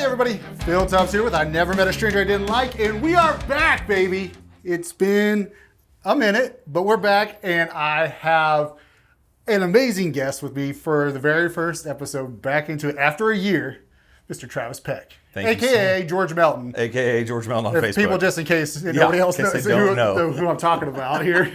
everybody, Phil Tubbs here with I Never Met a Stranger I Didn't Like, and we are back, baby. It's been a minute, but we're back, and I have an amazing guest with me for the very first episode, back into it after a year, Mr. Travis Peck. Thank you, AKA George Melton. AKA George Melton on Facebook. People, just in case nobody else knows who I'm talking about here.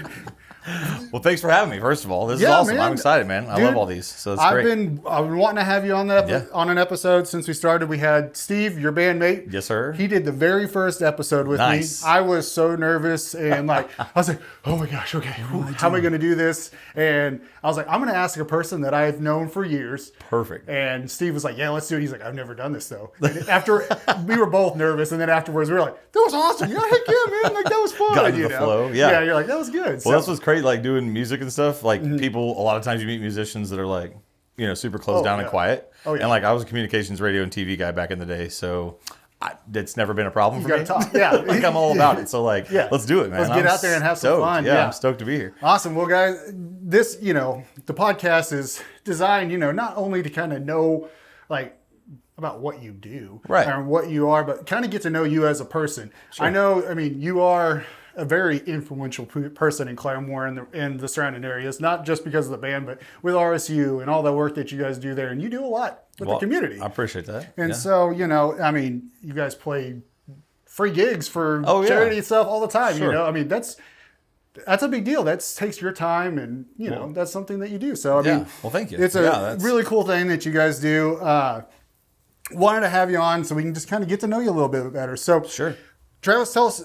Well, thanks for having me, first of all. This is awesome. Man. I'm excited, man. I love all these. So it's great. I've been wanting to have you on on an episode since we started. We had Steve, your bandmate. Yes, sir. He did the very first episode with me. I was so nervous and I was like, oh my gosh, okay, how am I going to do this? And I was like, I'm going to ask a person that I've known for years. Perfect. And Steve was like, yeah, let's do it. He's like, I've never done this though. And after we were both nervous, and then afterwards we were like, that was awesome. Heck yeah, man. Like that was fun. Got into the flow. Yeah. You're like, that was good. Well, that's what's great. Like doing music and stuff. Like people, a lot of times you meet musicians that are like, super closed down and quiet. Oh, yeah. And like I was a communications, radio, and TV guy back in the day, so it's never been a problem for me. Talk. Yeah, like I'm all about it. So like, let's do it, man. Let's get out there and have some fun. Yeah, I'm stoked to be here. Awesome. Well, guys, this the podcast is designed, not only to kind of know like about what you do, right, and what you are, but kind of get to know you as a person. Sure. I mean, you are a very influential person in Claremore and the surrounding areas, not just because of the band, but with RSU and all the work that you guys do there. And you do a lot with the community. I appreciate that. And so, I mean, you guys play free gigs for charity stuff all the time. Sure. I mean, that's a big deal. That takes your time, and that's something that you do. So I mean, well, thank you. It's a really cool thing that you guys do. Wanted to have you on so we can just kind of get to know you a little bit better. So sure, Travis, tell us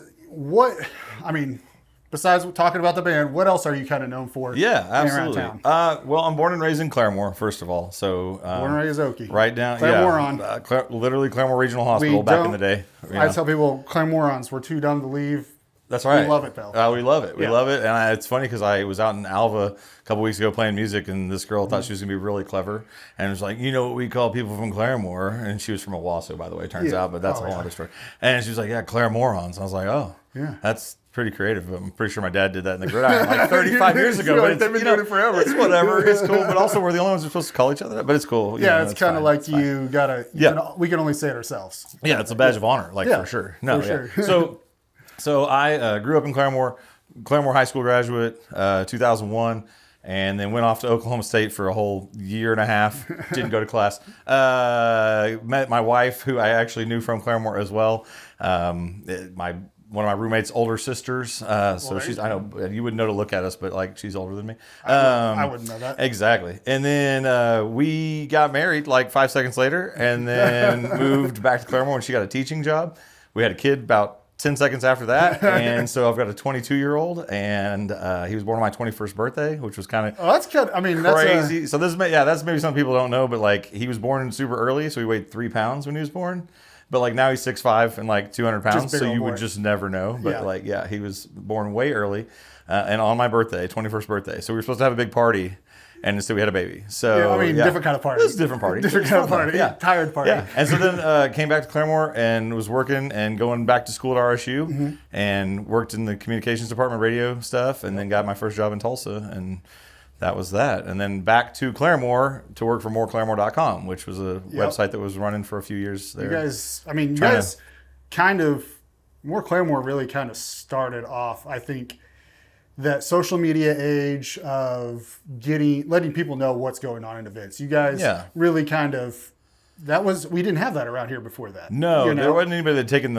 besides talking about the band, what else are you kind of known for? Yeah, absolutely. Well, I'm born and raised in Claremore, first of all. So born and raised Okie. Right down, Claremore literally Claremore Regional Hospital back in the day. I tell people Claremorans were too dumb to leave. That's right. We love it, though. We love it. We love it. And it's funny because I was out in Alva a couple weeks ago playing music, and this girl thought she was going to be really clever. And was like, what we call people from Claremore? And she was from Owasso, by the way, turns out, but that's a whole other story. And she was like, yeah, Claremorans. And I was like, oh, that's pretty creative. I'm pretty sure my dad did that in the gridiron like 35 years ago. But they've been doing it forever. It's whatever. It's cool. But also, we're the only ones who are supposed to call each other that. But it's cool. Yeah, it's kind of like we can only say it ourselves. Yeah, it's a badge of honor, for sure. No, for sure. So I grew up in Claremore High School graduate, 2001, and then went off to Oklahoma State for a whole year and a half. Didn't go to class. Met my wife, who I actually knew from Claremore as well. One of my roommate's older sisters. So she's, I know you wouldn't know to look at us, but like she's older than me. I wouldn't know that. Exactly. And then we got married like 5 seconds later, and then moved back to Claremore, and she got a teaching job. We had a kid about 10 seconds after that, and so I've got a 22-year-old, and he was born on my 21st birthday, which was kind of that's kind. I mean, crazy. So that's maybe some people don't know, but like he was born super early, so he weighed 3 pounds when he was born, but like now he's 6'5" and like 200 pounds, so you would just never know. But he was born way early, and on my birthday, 21st birthday, so we were supposed to have a big party. And so we had a baby. So different kind of party. It was a different party. Different kind of party. Yeah. Tired party. Yeah. And so then came back to Claremore and was working and going back to school at RSU and worked in the communications department, radio stuff, and then got my first job in Tulsa, and that was that. And then back to Claremore to work for moreclaremore.com, which was a website that was running for a few years there. You guys kind of, More Claremore really kind of started off, I think, that social media age of letting people know what's going on in events. You guys really kind of, we didn't have that around here before that. No, there wasn't anybody that taking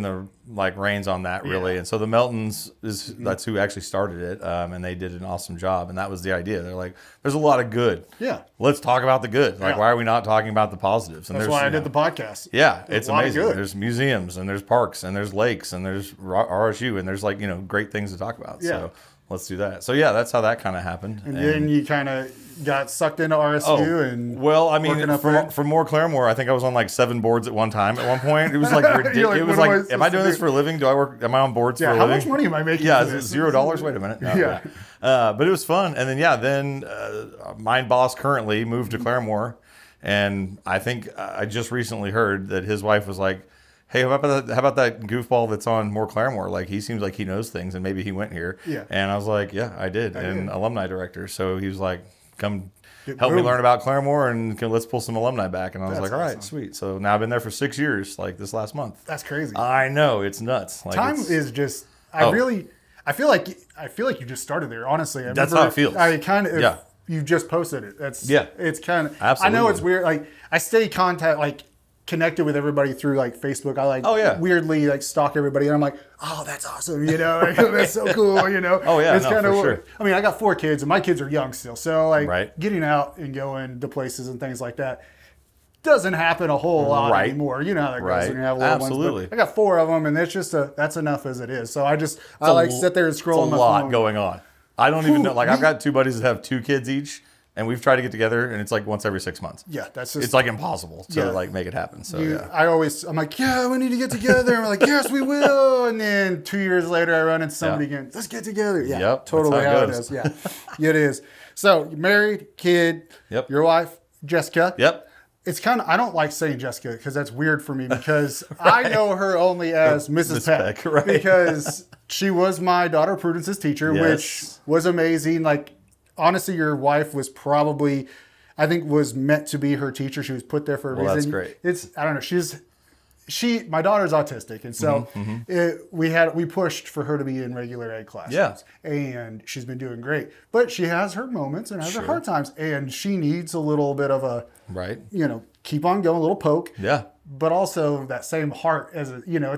the like reins on that really. And so the Meltons that's who actually started it, and they did an awesome job. And that was the idea. They're like, there's a lot of good. Yeah, let's talk about the good. Like, why are we not talking about the positives? And that's why I did the podcast. Yeah, it's amazing. There's museums and there's parks and there's lakes and there's RSU and there's like great things to talk about. Yeah. So let's do that. So that's how that kind of happened. And then you kind of got sucked into RSU and from More Claremore, I think I was on like 7 boards at one time. At one point, it was like ridiculous. It was like, am I doing this for a living? Am I on boards for a living? How much money am I making? Yeah, $0. Wait a minute. No, but it was fun. And then my boss currently moved to Claremore, and I think I just recently heard that his wife was like, hey, how about that goofball that's on More Claremore? Like, he seems like he knows things, and maybe he went here. Yeah. And I was like, yeah, I did. Alumni Director. So he was like, come help me learn about Claremore and let's pull some alumni back. And I was like, all right, sweet. So now I've been there for 6 years, like this last month. That's crazy. I know, it's nuts. Like Time is just. I feel like you just started there. Honestly, that's how it feels. I kind of. You just posted it. It's kind of. Absolutely. I know it's weird. Like I stay connected with everybody through like Facebook. I weirdly like stalk everybody, and I'm like, oh, that's awesome. You know, like, that's so cool. You know. Oh yeah, it's kind of. Sure. I mean, I got 4 kids, and my kids are young still. So like getting out and going to places and things like that doesn't happen a whole lot anymore. You know how that goes when you have little ones. I got 4 of them, and it's just that's enough as it is. So I sit there and scroll on my phone. It's a lot going on. I don't even know. Like I've got 2 buddies that have 2 kids each, and we've tried to get together, and it's like once every 6 months. Yeah, that's just. It's like impossible to like make it happen. So I'm like, yeah, we need to get together. And we're like, yes, we will. And then 2 years later, I run into somebody again. Let's get together. Yeah, totally how it is. Yeah, it is. So you're married, kid. Yep. Your wife, Jessica. Yep. It's kind of, I don't like saying Jessica because that's weird for me because I know her only as Mrs. Peck. Right. Because she was my daughter Prudence's teacher, which was amazing. Like, honestly, your wife was probably, I think, was meant to be her teacher. She was put there for a reason. That's great. I don't know. My daughter's autistic, and so we pushed for her to be in regular ed classes. Yeah. And she's been doing great. But she has her moments and has her hard times, and she needs a little bit of a keep on going, a little poke. Yeah. But also that same heart it's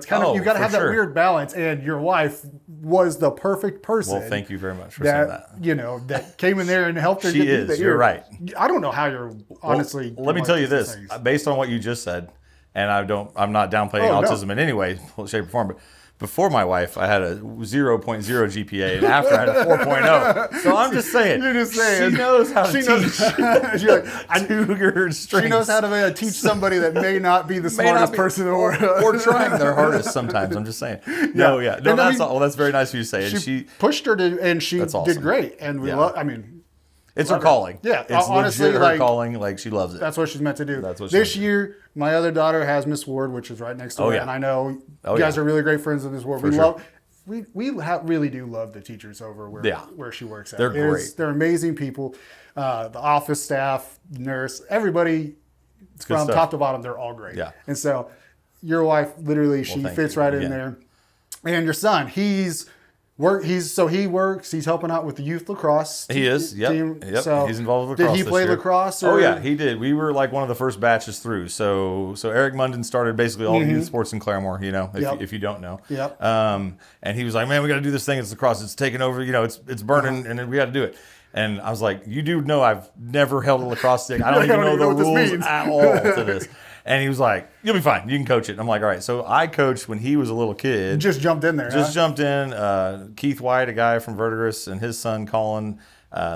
kind of, you got to have that weird balance. And your wife was the perfect person. Well, thank you very much for saying that. That came in there and helped her. You're right. I don't know how you're honestly. Let me tell you this, based on what you just said, and I'm not downplaying autism in any way, shape, or form, but before my wife, I had a 0.0 GPA, and after I had a 4.0. So I'm just saying. You're just saying. She knows how to teach. She's like, she knows how to teach somebody that may not be the smartest person in the world. Or trying their hardest sometimes. I'm just saying. No, that's very nice of you to say. And she pushed her to, and she did great. And we love, it's her calling. Yeah, it's honestly her calling. Like she loves it. That's what she's meant to do. This year, my other daughter has Miss Ward, which is right next to her, and I know you guys are really great friends with Miss Ward. We really do love the teachers over where she works at. They're great. They're amazing people. The office staff, nurse, everybody from top to bottom, they're all great. Yeah. And so your wife, literally, she fits right in there. And your son, he works. He's helping out with the youth lacrosse team. He is. Yep. So he's involved with lacrosse. Did he play lacrosse? Oh yeah, he did. We were like one of the first batches through. So Eric Munden started basically all the youth sports in Claremore. If you don't know. Yep. And he was like, man, we got to do this thing. It's lacrosse. It's taking over. It's burning, and we got to do it. And I was like, you do know I've never held a lacrosse stick. I don't even know the rules at all to this. And he was like, you'll be fine. You can coach it. And I'm like, all right. So I coached when he was a little kid. Just jumped in there. Jumped in. Keith White, a guy from Verdigris, and his son Colin,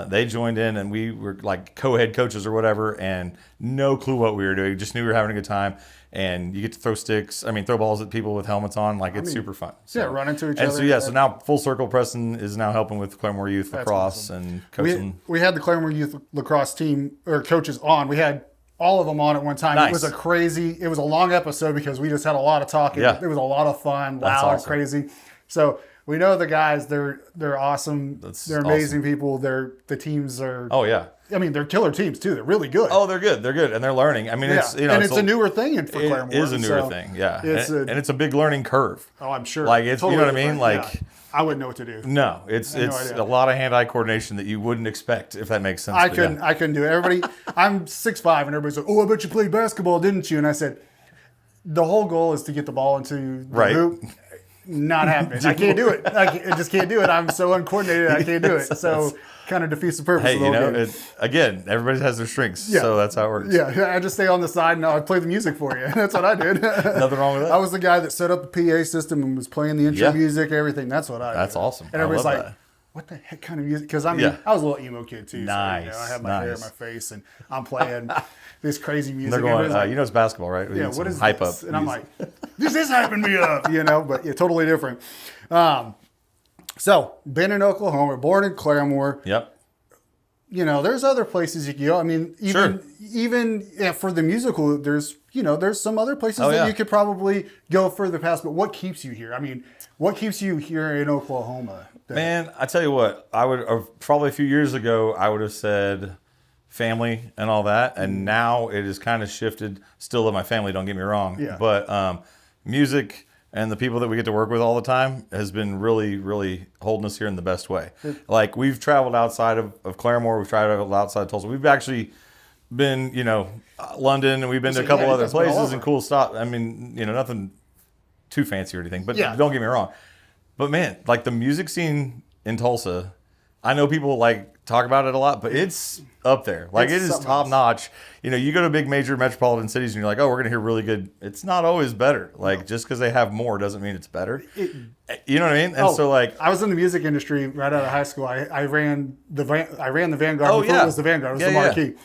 they joined in, and we were like co-head coaches or whatever, and no clue what we were doing. Just knew we were having a good time. And you get to throw balls at people with helmets on. It's super fun. So, run into each other. And so, so now full circle, Preston is now helping with Claremore Youth Lacrosse and coaching. We had the Claremore Youth Lacrosse team or coaches on. We had all of them on at one time. Nice. It was a long episode because we just had a lot of talking. Yeah. It was a lot of fun, loud, crazy. So we know the guys, they're awesome. They're amazing people. The teams are. Oh yeah. They're killer teams too. They're really good. Oh, they're good, and they're learning. It's it's a newer thing for Claremore. It is a newer thing, yeah. It's a big learning curve. Oh, I'm sure. It's totally, you know what I mean? I wouldn't know what to do. No, it's a lot of hand-eye coordination that you wouldn't expect, if that makes sense. I couldn't do it. Everybody, I'm 6'5", and everybody's like, "Oh, I bet you played basketball, didn't you?" And I said, the whole goal is to get the ball into the hoop. Not happening. I can't do it. I just can't do it. I'm so uncoordinated. I can't do it. So kind of defeats the purpose of the whole game. Again, everybody has their strengths, so that's how it works. Yeah, I just stay on the side and I'd play the music for you. That's what I did. Nothing wrong with that. I was the guy that set up the PA system and was playing the intro music, everything. That's what I did. That's awesome. And everybody's like, what the heck kind of music? Because I was a little emo kid too. Nice. So, I had my hair in my face and I'm playing this crazy music. They're going, it's basketball, right? What is hype this? Up and I'm like, this is hyping me up, but totally different. So, been in Oklahoma, born in Claremore. Yep. There's other places you can go. Even for the musical, there's some other places that you could probably go further past. But what keeps you here? What keeps you here in Oklahoma? Man, I tell you what, I would probably a few years ago, I would have said family and all that. And now it is kind of shifted. Still love my family, don't get me wrong. Yeah. But music and the people that we get to work with all the time has been really, really holding us here in the best way. Like, we've traveled outside of Claremore. We've traveled outside Tulsa. We've actually been, London, and we've been to a couple other places and cool stuff. I mean, nothing too fancy or anything, but don't get me wrong. But man, like, the music scene in Tulsa, I know people talk about it a lot, but it's up there. Like, it is top notch. You go to big major metropolitan cities and you're like, oh, we're going to hear really good. It's not always better. Like, just because they have more doesn't mean it's better. You know what I mean? And so, I was in the music industry right out of high school. I ran the Vanguard before it was the Vanguard. It was the Marquee.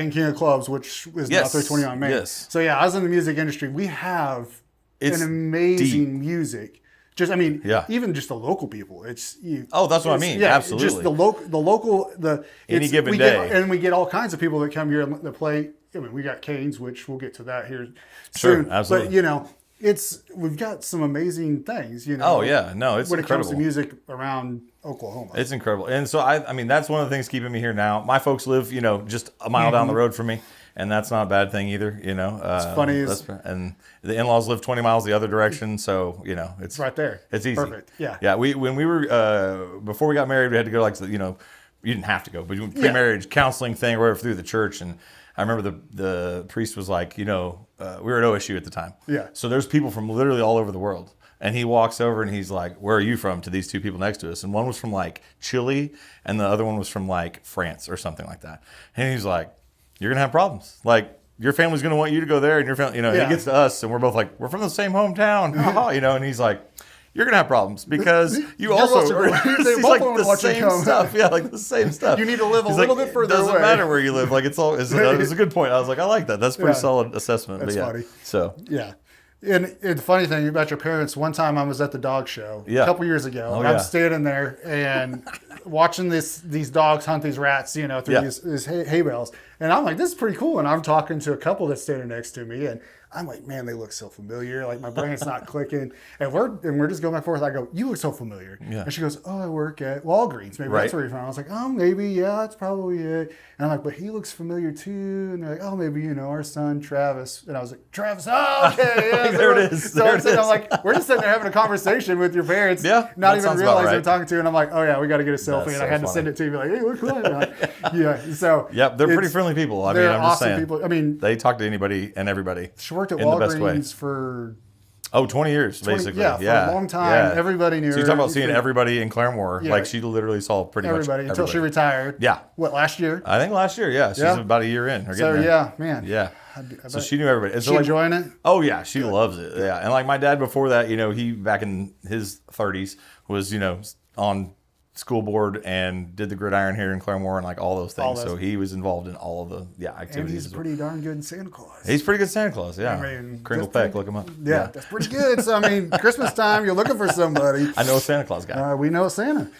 In King of Clubs, which is now 320 on Main. Yes. So I was in the music industry. We have an amazing music. Even just the local people. That's what I mean. Absolutely. Just the local. Any given day. And we get all kinds of people that come here and play. I mean, we got Canes, which we'll get to that here soon. Sure, absolutely. But we've got some amazing things. Oh yeah, no, it's when incredible. It comes to music around Oklahoma. It's incredible. And so I mean, that's one of the things keeping me here now. My folks live, just a mile down the road from me. And that's not a bad thing either, It's funny. And the in-laws live 20 miles the other direction, so, it's right there. It's easy. Perfect. Yeah. Yeah. When we were, before we got married, we had to go you didn't have to go, but pre-marriage counseling thing or whatever through the church. And I remember the priest was like, we were at OSU at the time. Yeah. So there's people from literally all over the world. And he walks over and he's like, where are you from, to these two people next to us? And one was from Chile and the other one was from France or something like that. And he's like, you're going to have problems. Your family's going to want you to go there, and your family, he gets to us, and we're both like, we're from the same hometown, and he's like, you're going to have problems because you also are the same stuff. Yeah, the same stuff. You need to live a little bit further away. It doesn't matter where you live. It's a good point. I was like, I like that. That's a pretty solid assessment. That's funny. So. Yeah. And the funny thing about your parents, one time I was at the dog show a couple years ago. I'm standing there and watching these dogs hunt these rats, through these hay bales. And I'm like, this is pretty cool. And I'm talking to a couple that's standing next to me. And I'm like, man, they look so familiar. My brain's not clicking. And we're just going back and forth. I go, you look so familiar. Yeah. And she goes, oh, I work at Walgreens. Maybe that's where you're from. I was like, oh, maybe. Yeah, that's probably it. And I'm like, but he looks familiar too. And they're like, oh, maybe, our son, Travis. And I was like, Travis, oh, okay. Yeah. There it is. So I'm like, we're just sitting there having a conversation with your parents. Yeah. Not even realizing they're talking to you. And I'm like, oh, yeah, we got to get a selfie. And I had to send it to you. Be like, hey, look cool. Yeah. So. Yep. They're pretty friendly people. I'm awesome just saying. People. I mean, they talk to anybody and everybody. She worked at Walgreens for 20 years, basically. For a long time. Yeah. Everybody knew her. So you're talking about seeing everybody in Claremore. Yeah. She literally saw pretty much everybody. Until she retired. Yeah. What, last year? I think last year, yeah. She's about a year in. Man. Yeah. So she knew everybody. Is she enjoying it? Oh, yeah. She loves it. Yeah. And my dad before that, he back in his 30s was, on school board and did the gridiron here in Claremore and all those things. So he was involved in all of the activities. And he's pretty darn good in Santa Claus. He's pretty good Santa Claus, yeah. Kringle Peck, look him up. Yeah, that's pretty good. So Christmas time, you're looking for somebody. I know a Santa Claus guy. We know Santa.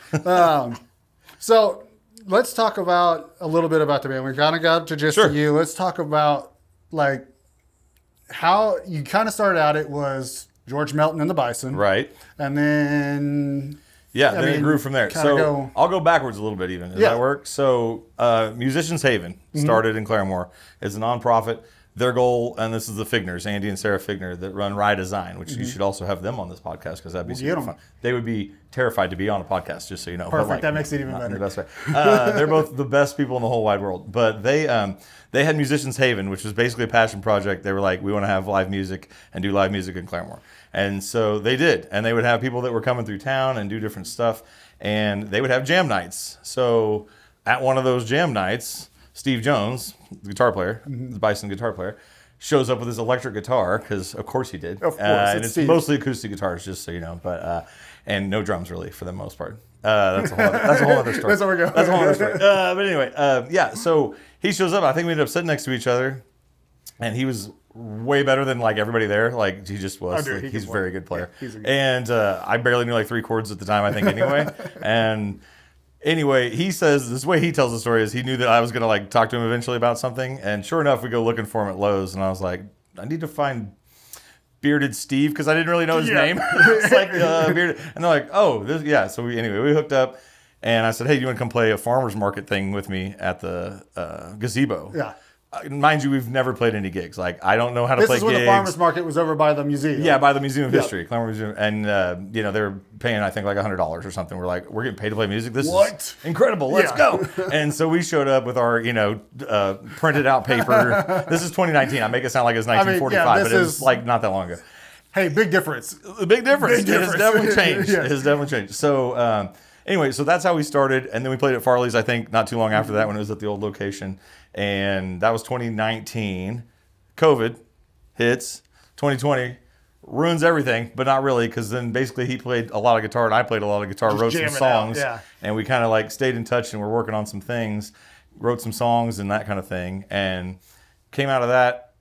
So let's talk about a little bit about the band. We kind of got to just you. Let's talk about how you kind of started out. It was George Melton and the Bison, right? And then. Yeah, then it grew from there. So I'll go backwards a little bit even. Does that work? So Musicians Haven started in Claremore. It's a nonprofit. Their goal, and this is the Figners, Andy and Sarah Figner, that run Rye Design, which you should also have them on this podcast because that'd be super fun. They would be terrified to be on a podcast, just so you know. Perfect. That makes it even better. The best way. They're both the best people in the whole wide world. But they had Musicians Haven, which was basically a passion project. They were like, we want to have live music and do live music in Claremore. And so they did. And they would have people that were coming through town and do different stuff. And they would have jam nights. So at one of those jam nights, Steve Jones, the guitar player, the Bison guitar player, shows up with his electric guitar, because of course he did. Of course, and it's mostly acoustic guitars, just so you know, but and no drums really for the most part. That's a whole other story. That's where we go. That's a whole other story. But anyway, so he shows up. I think we ended up sitting next to each other, and he was way better than everybody there. He just was. He's a very good player. Yeah, and I barely knew 3 chords at the time, I think, anyway. And anyway, he says, this way he tells the story is he knew that I was going to talk to him eventually about something. And sure enough, we go looking for him at Lowe's. And I was like, I need to find Bearded Steve, because I didn't really know his name. It's Bearded. And they're like, oh, this, yeah. So we hooked up. And I said, hey, do you want to come play a farmer's market thing with me at the gazebo? Yeah. Mind you, we've never played any gigs. Like, I don't know how to play gigs. This is when the farmer's market was over by the museum. Yeah, by the Museum of History, Claremore Museum. And, you know, they were paying, I think, like $100 or something. We're like, we're getting paid to play music? This is incredible. Let's go. And so we showed up with our, you know, printed out paper. This is 2019. I make it sound like it's 1945, but it was like not that long ago. Hey, big difference. Big difference. It has definitely changed. It has definitely changed. So, anyway, so that's how we started. And then we played at Farley's, I think, not too long after that when it was at the old location. And that was 2019. COVID hits. 2020 ruins everything, but not really, because then basically he played a lot of guitar and I played a lot of guitar, wrote some songs. And we kind of like stayed in touch and we're working on some things, wrote some songs and that kind of thing. And came out of that.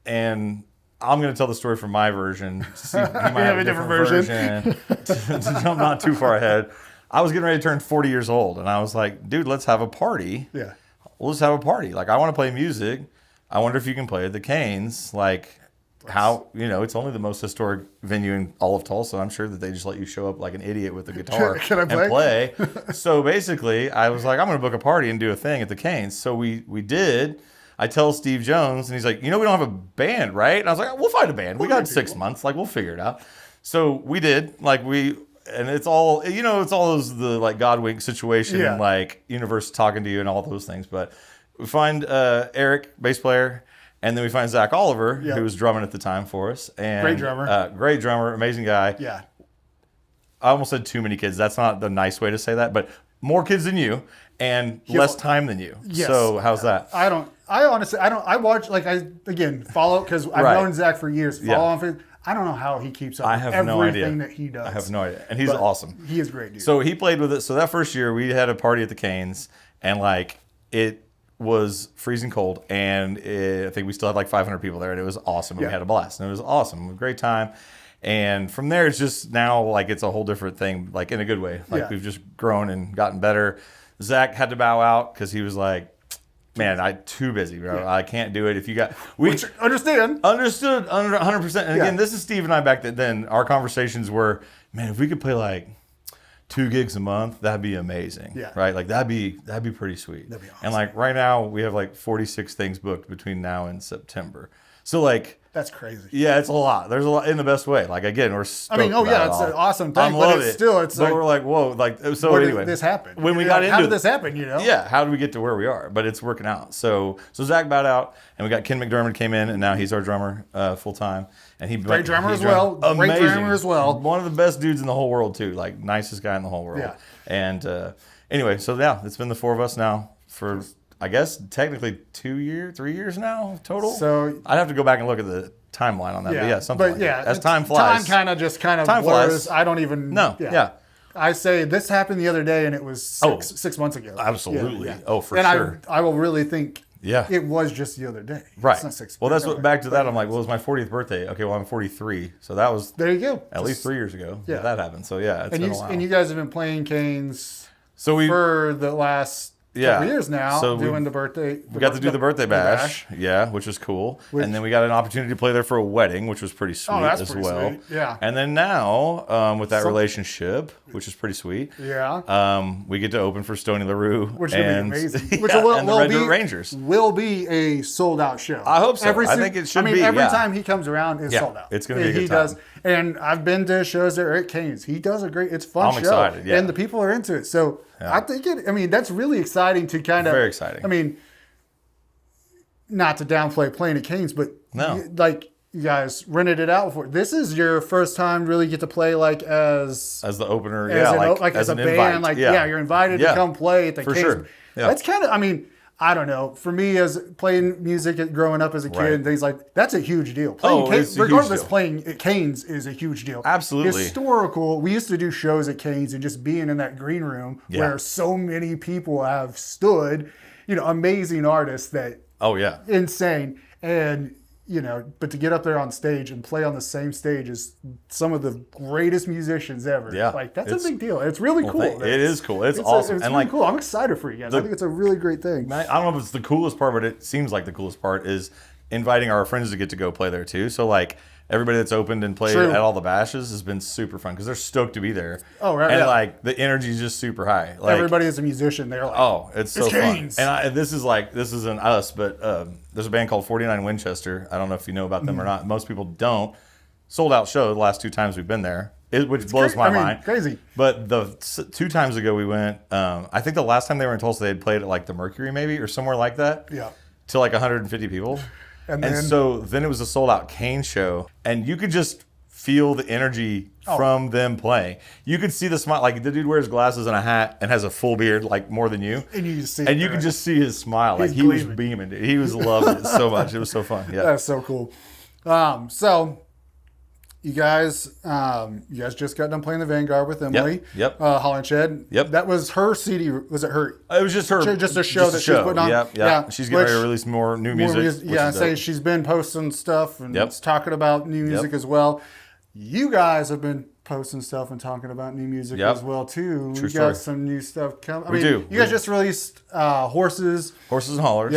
And I'm going to tell the story from my version. See, he might have a different version. To jump not too far ahead. I was getting ready to turn 40 years old, and I was like, dude, let's have a party. Yeah. Let's have a party. Like, I want to play music. I wonder if you can play at the Canes. Like, how, you know, it's only the most historic venue in all of Tulsa. I'm sure that they just let you show up like an idiot with a guitar and play. So basically, I was like, I'm going to book a party and do a thing at the Canes. So we did. I tell Steve Jones, and he's like, you know, we don't have a band, right? And I was like, we'll find a band. We got 6 months. Like, we'll figure it out. So we did. Like, and it's all, you know, it's all those, the like God wink situation and like universe talking to you and all those things. But we find Eric, bass player, and then we find Zach Oliver, who was drumming at the time for us. And great drummer, amazing guy. Yeah. I almost said too many kids. That's not the nice way to say that, but more kids than you and less time than you. Yes. So how's that? I watch, like, again, follow, because I've known Zach for years. Follow on Facebook. I don't know how he keeps up with everything that he does. I have no idea. And he's awesome. He is great, dude. So he played with it. So that first year, we had a party at the Canes, and like it was freezing cold, and I think we still had like 500 people there, and it was awesome. And we had a blast, and it was awesome. A great time. And from there, it's just now like it's a whole different thing, like in a good way. Like we've just grown and gotten better. Zach had to bow out because he was like, man, I'm too busy, bro. I can't do it. If you got, understood 100%. And again, this is Steve and I back then. Our conversations were, man, if we could play like 2 gigs a month, that'd be amazing. Yeah. Right? Like that'd be pretty sweet. That'd be awesome. And like right now, we have like 46 things booked between now and September. So like, that's crazy. Yeah, it's a lot. There's a lot in the best way. Like again, we're stoked it's an awesome thing. But it's still, it's but like, we're like, whoa, like so. Anyway, this happened. When we got into how did this happen? You know? Yeah. How did we get to where we are? But it's working out. So Zach bowed out, and we got Ken McDermott came in, and now he's our drummer full time. And great drummer as well. Great drummer as well. One of the best dudes in the whole world too. Like nicest guy in the whole world. Yeah. And anyway, so yeah, it's been the 4 of us now for, I guess, technically 3 years now total. So I'd have to go back and look at the timeline on that, but something like that. As time flies. Time kind of blurs. I don't even know. Yeah. I say this happened the other day and it was 6 months ago. Absolutely. Yeah. Oh, for sure. And I will really think it was just the other day. Right. It's not 6 months. Well, that's what, back to that, I'm like, well, it was my 40th birthday. Okay, well, I'm 43. So that was there you go. At least 3 years ago that happened. So yeah, it's been a while. And you guys have been playing Canes for the last couple years now, so doing the birthday. We got to do the birthday bash, which was cool. And then we got an opportunity to play there for a wedding, which was pretty sweet as well. Sweet. Yeah. And then now, with that relationship, which is pretty sweet. Yeah. We get to open for Stoney LaRue, which will be amazing. Which and the Red Dirt Rangers will be a sold out show. I hope so. I think it should be. Every time he comes around, it's sold out. It's going to be a good time. He does. And I've been to shows there at Canes. He does a great. It's a fun show. I'm excited. Yeah. And the people are into it. So I think that's really exciting to kind of. Very exciting. I mean, not to downplay playing at Canes, but like you guys rented it out before. This is your first time really get to play like as the opener. As a band. Like you're invited to come play at the Canes. Sure. Yeah. That's kind of. I mean, I don't know. For me, as playing music, growing up as a kid, and things like that's a huge deal. Playing Canes, regardless, playing at Canes is a huge deal. Absolutely historical. We used to do shows at Canes and just being in that green room where so many people have stood. Amazing artists that. Oh yeah. Insane and. But to get up there on stage and play on the same stage as some of the greatest musicians ever, that's a big deal. It's really cool. It is cool. It's awesome. It's really cool. I'm excited for you guys. I think it's a really great thing. I don't know if it's the coolest part, but it seems like the coolest part is inviting our friends to get to go play there too. So like everybody that's opened and played at all the bashes has been super fun because they're stoked to be there. Oh, right. And like the energy is just super high. Like, everybody is a musician. They're like, oh, it's so fun. Canes. And this isn't us, but there's a band called 49 Winchester. I don't know if you know about them or not. Most people don't. Sold out show the last 2 times we've been there, which blows my mind. Crazy. But the 2 times ago we went, I think the last time they were in Tulsa, they had played at like the Mercury maybe or somewhere like that. Yeah. To like 150 people. And then it was a sold out Kane show. And you could just feel the energy from them playing. You could see the smile. Like the dude wears glasses and a hat and has a full beard, like more than you. And you could just see his smile. Like he was beaming, dude. He was loving it so much. It was so fun. Yeah. That's so cool. So you guys just got done playing the Vanguard with Emily. Yep. Holland Shed. Yep. That was her CD. Was it her? It was just her. Just a show that she's putting on. Yep. Yeah. She's getting ready to release more new music. Yeah. She's been posting stuff and talking about new music as well. You guys have been posting stuff and talking about new music as well too. We got some new stuff coming. We do. You guys just released Horses and Haulers.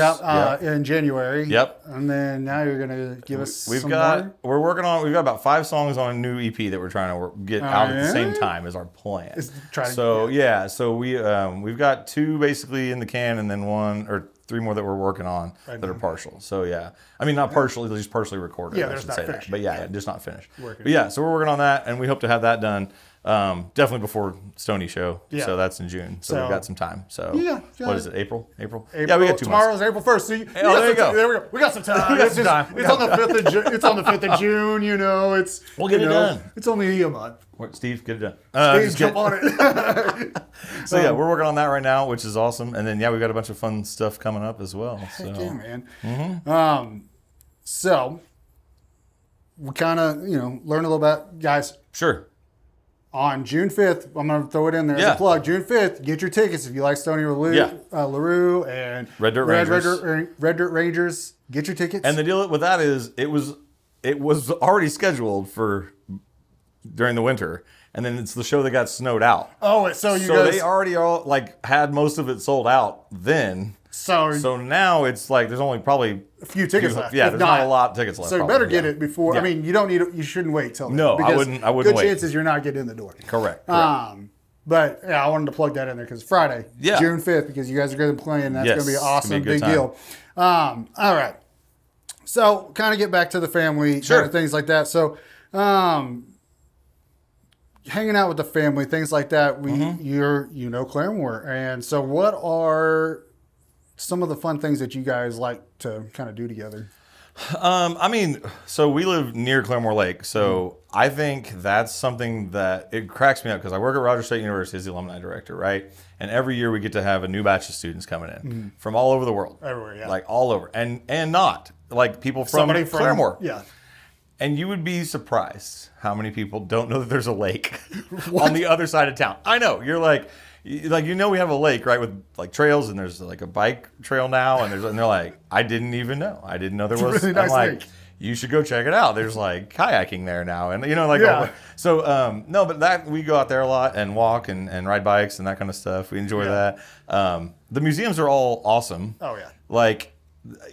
In January. Yep. And then now you're gonna give us. We've got about 5 songs on a new EP that we're trying to get out at the same time as our plan. So we've got 2 basically in the can and then 1 or 3 more that we're working on that are partial. So yeah, I mean not partially, just partially recorded. Yeah, I should say finished. That. But just not finished. But yeah, so we're working on that, and we hope to have that done definitely before Stony show. Yeah. So that's in June. So we've got some time. So what is it? April? Yeah, we got 2 months. Tomorrow's April 1st. So there you go. There we go. We got some time. It's on the 5th of June. It's on the 5th of June. You know, we'll get it done. It's only a month. Steve, get it done. Steve, jump on it. So yeah, we're working on that right now, which is awesome. And then we've got a bunch of fun stuff coming up as well. Heck yeah, man. Mm-hmm. So we kind of learn a little bit, guys. Sure. On June 5th, I'm going to throw it in there as a plug. June 5th, get your tickets if you like Stony LaRue and Red Dirt Rangers. Get your tickets. And the deal with that is it was already scheduled for during the winter, and then it's the show that got snowed out. Oh, so they already all had most of it sold out then. So now it's like there's only probably a few tickets left. Yeah, there's not a lot of tickets left. So you better get it before. Yeah. I mean, you shouldn't wait till then. No, I wouldn't good wait. chances you're not getting in the door. Correct. But I wanted to plug that in there because Friday, June 5th, because you guys are going to be playing. That's going to be an awesome, big deal. All right. So kind of get back to the family, kind of things like that. So hanging out with the family, things like that. Claremore, and so what are some of the fun things that you guys like to kind of do together? I mean, so we live near Claremore Lake, so I think that's something that it cracks me up because I work at Rogers State University as the alumni director, right? And every year we get to have a new batch of students coming in from all over the world, everywhere, like all over, and not like people from Claremore, And you would be surprised how many people don't know that there's a lake on the other side of town. I know. You're like we have a lake, right, with like trails, and there's like a bike trail now, and they're like, I didn't even know. I didn't know there was. Really nice lake. You should go check it out. There's like kayaking there now, and but that we go out there a lot and walk and ride bikes and that kind of stuff. We enjoy that. The museums are all awesome. Oh yeah. Like,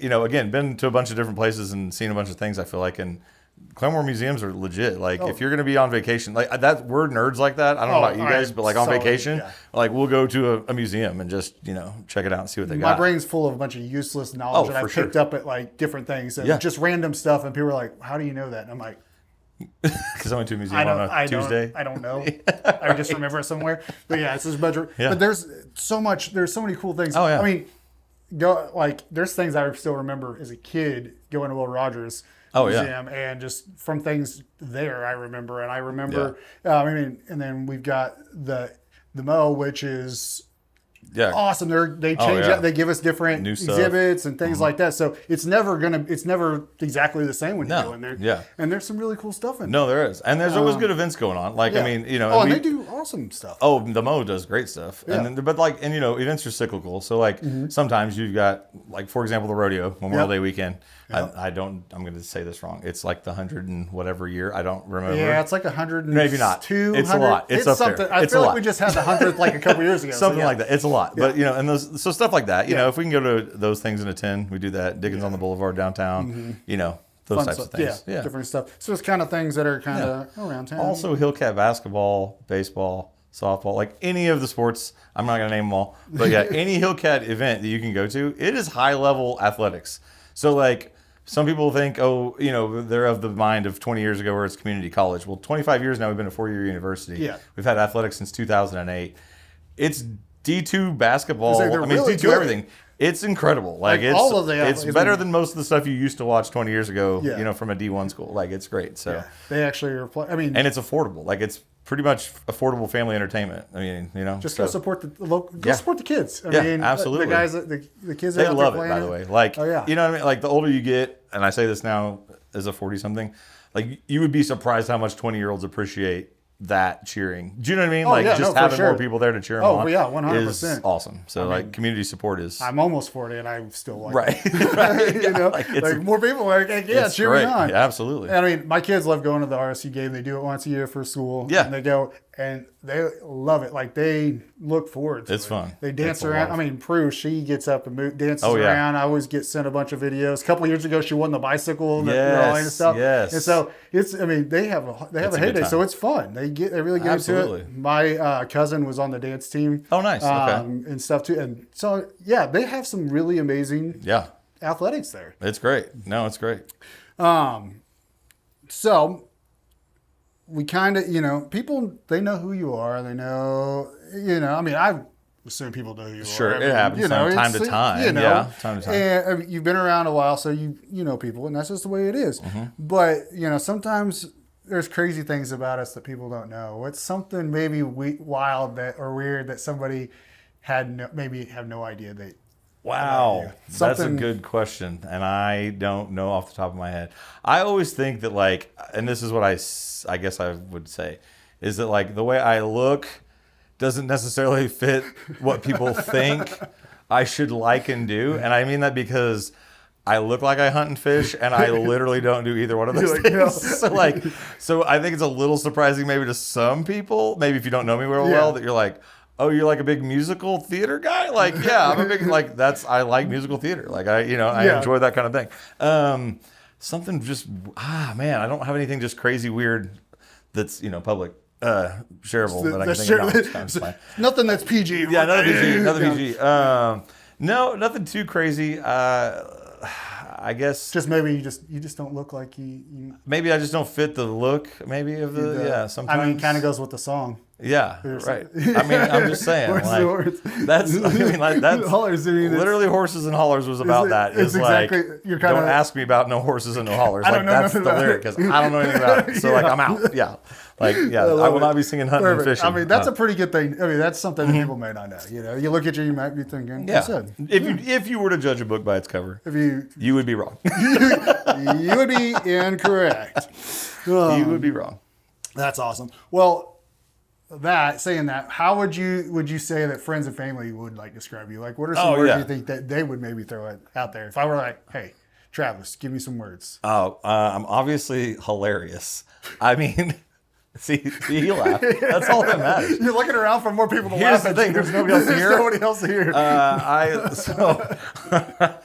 again, been to a bunch of different places and seen a bunch of things. I feel like and. Claremore museums are legit. Like if you're going to be on vacation, like that, we're nerds like that. I don't know about you guys, but like on vacation, like we'll go to a museum and just check it out and see what they got. My brain's full of a bunch of useless knowledge that I picked up at like different things and just random stuff. And people are like, "How do you know that?" And I'm like, "Because I went to a museum on a Tuesday." I don't know. I just remember it somewhere. But it's this budget. But there's so many cool things. Oh yeah. I mean, there's things I still remember as a kid going to Will Rogers. Museum and just from things there I remember and then we've got the Mo, which is awesome. They change up, they give us different new exhibits and things like that, so it's never exactly the same when you go in there. And there's some really cool stuff in there. No, there is, and there's always good events going on, like I mean and they do awesome stuff. The Mo does great stuff, and then, but events are cyclical, so like sometimes you've got, like, for example, the rodeo Memorial Day weekend. I'm going to say this wrong. It's like the 100 and whatever year. I don't remember. Yeah, it's like 100. Maybe not. It's a lot. It's up something. there. I feel like we just had the 100th like a couple years ago. Something like that. It's a lot. But and stuff like that. If we can go to those things and attend, we do that. Dickens on the Boulevard downtown. those types of things. Yeah, different stuff. So it's kind of things that are kind of around town. Also, Hillcat basketball, baseball, softball, like any of the sports. I'm not going to name them all, but yeah, any Hillcat event that you can go to, it is high level athletics. So like some people think, oh, they're of the mind of 20 years ago where it's community college. Well, 25 years now, we've been a 4-year university. Yeah. We've had athletics since 2008. It's D2 basketball. It's really D2 good. Everything. It's incredible. It's all of the it's better than most of the stuff you used to watch 20 years ago, from a D1 school. Like, it's great. So they actually are and it's affordable. Like, it's pretty much affordable family entertainment. I mean, just go support the local, support the kids. I mean, absolutely. The guys, the kids, they love it. By the way, like, you know what I mean? Like, the older you get, and I say this now as a 40-something, like, you would be surprised how much 20-year-olds appreciate that cheering. Do you know what I mean? Just having more people there to cheer them on. Oh yeah, 100% is awesome. So community support is. I'm almost 40 and I'm still like right. More people cheer me on. Yeah, absolutely. And I mean, my kids love going to the RSU game. They do it once a year for school. Yeah, and they go and they love it. Like, they look forward to it. It's fun. They dance around. I mean, Prue, she gets up and dances around. I always get sent a bunch of videos. A couple of years ago, she won the bicycle and stuff. Yes. And so they have a heyday. So it's fun. They really get into it. My cousin was on the dance team. Oh, nice. Okay. And stuff too. And so they have some really amazing athletics there. It's great. No, it's great. So we kind of, people, they know who you are. They know, I mean, I assume people know who you are. Sure, it happens from time to time. Time to time. And you've been around a while, so you know people, and that's just the way it is. Mm-hmm. But, sometimes there's crazy things about us that people don't know. It's something maybe wild or weird that somebody maybe have no idea that. Wow, that's a good question, and I don't know off the top of my head. I always think that, like, and this is what I guess I would say, is that, like, the way I look doesn't necessarily fit what people think I should like and do, and I mean that because I look like I hunt and fish, and I literally don't do either one of those things. No. So I think it's a little surprising maybe to some people, maybe if you don't know me real well, that you're like, oh, you're like a big musical theater guy? Like, yeah, I'm a big, I like musical theater. Like, I enjoy that kind of thing. Something just, man, I don't have anything just crazy weird that's, public, shareable that I can think of. Nothing that's PG. Yeah, nothing PG. No, nothing too crazy. I guess just maybe you just don't look like you. Maybe I just don't fit the look. Maybe of the sometimes. I mean, kind of goes with the song. Yeah, right. I mean, I'm just saying. That's hollers. Literally, Horses and Hollers was about that. It's exactly. Don't ask me about no horses and no hollers. That's the lyric because I don't know anything about it. So I'm out. Yeah. I will not be singing hunting and fishing. I mean, that's a pretty good thing. I mean, that's something that people may not know. You look at you might be thinking, if you were to judge a book by its cover, you would be wrong. You would be incorrect. You would be wrong. That's awesome. Well, saying that, how would you say that friends and family would describe you? Like, what are some words you think that they would maybe throw out there? If I were like, hey, Travis, give me some words. Oh, I'm obviously hilarious. I mean. See, you laugh. That's all that matters. You're looking around for more people to laugh at. Here's the thing. There's nobody else here. There's nobody else here.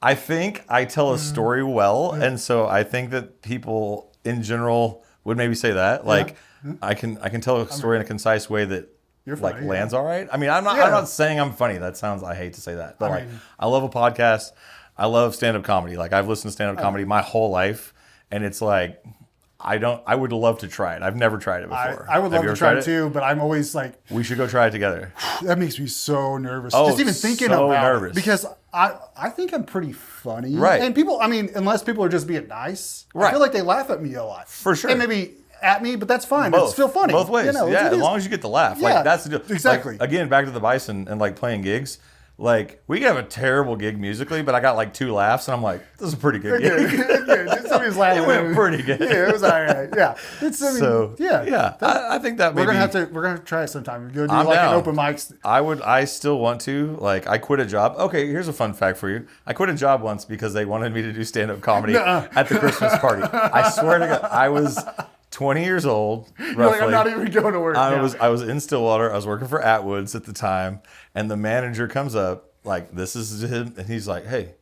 I think I tell a story well, and so I think that people in general would maybe say that. I can tell a story in a concise way that funny, lands all right. I mean, I'm not saying I'm funny. That sounds, I hate to say that, but I love a podcast. I love stand-up comedy. I've listened to stand-up comedy my whole life, and it's I would love to try it. I've never tried it before. I would love to try it too, but I'm always we should go try it together. That makes me so nervous. Oh, just even thinking about it. Because I think I'm pretty funny. Right. And people, I mean, unless people are just being nice, right. I feel like they laugh at me a lot. For sure. And maybe at me, but that's fine. It's still funny. Both ways. As long as you get the laugh. That's the deal. Exactly. Again, back to the Bison and playing gigs. We could have a terrible gig musically, but I got 2 laughs, and I'm like, this is a pretty good gig. Somebody's laughing. It went pretty good. Yeah, it was all right. Yeah. I think that we're gonna try it sometime. Go do an open mics. I still want to. I quit a job. Okay, here's a fun fact for you. I quit a job once because they wanted me to do stand-up comedy at the Christmas party. I swear to God, I was 20 years old, roughly. I'm not even going to work. I was in Stillwater. I was working for Atwood's at the time, and the manager comes up, this is him, and he's like, hey,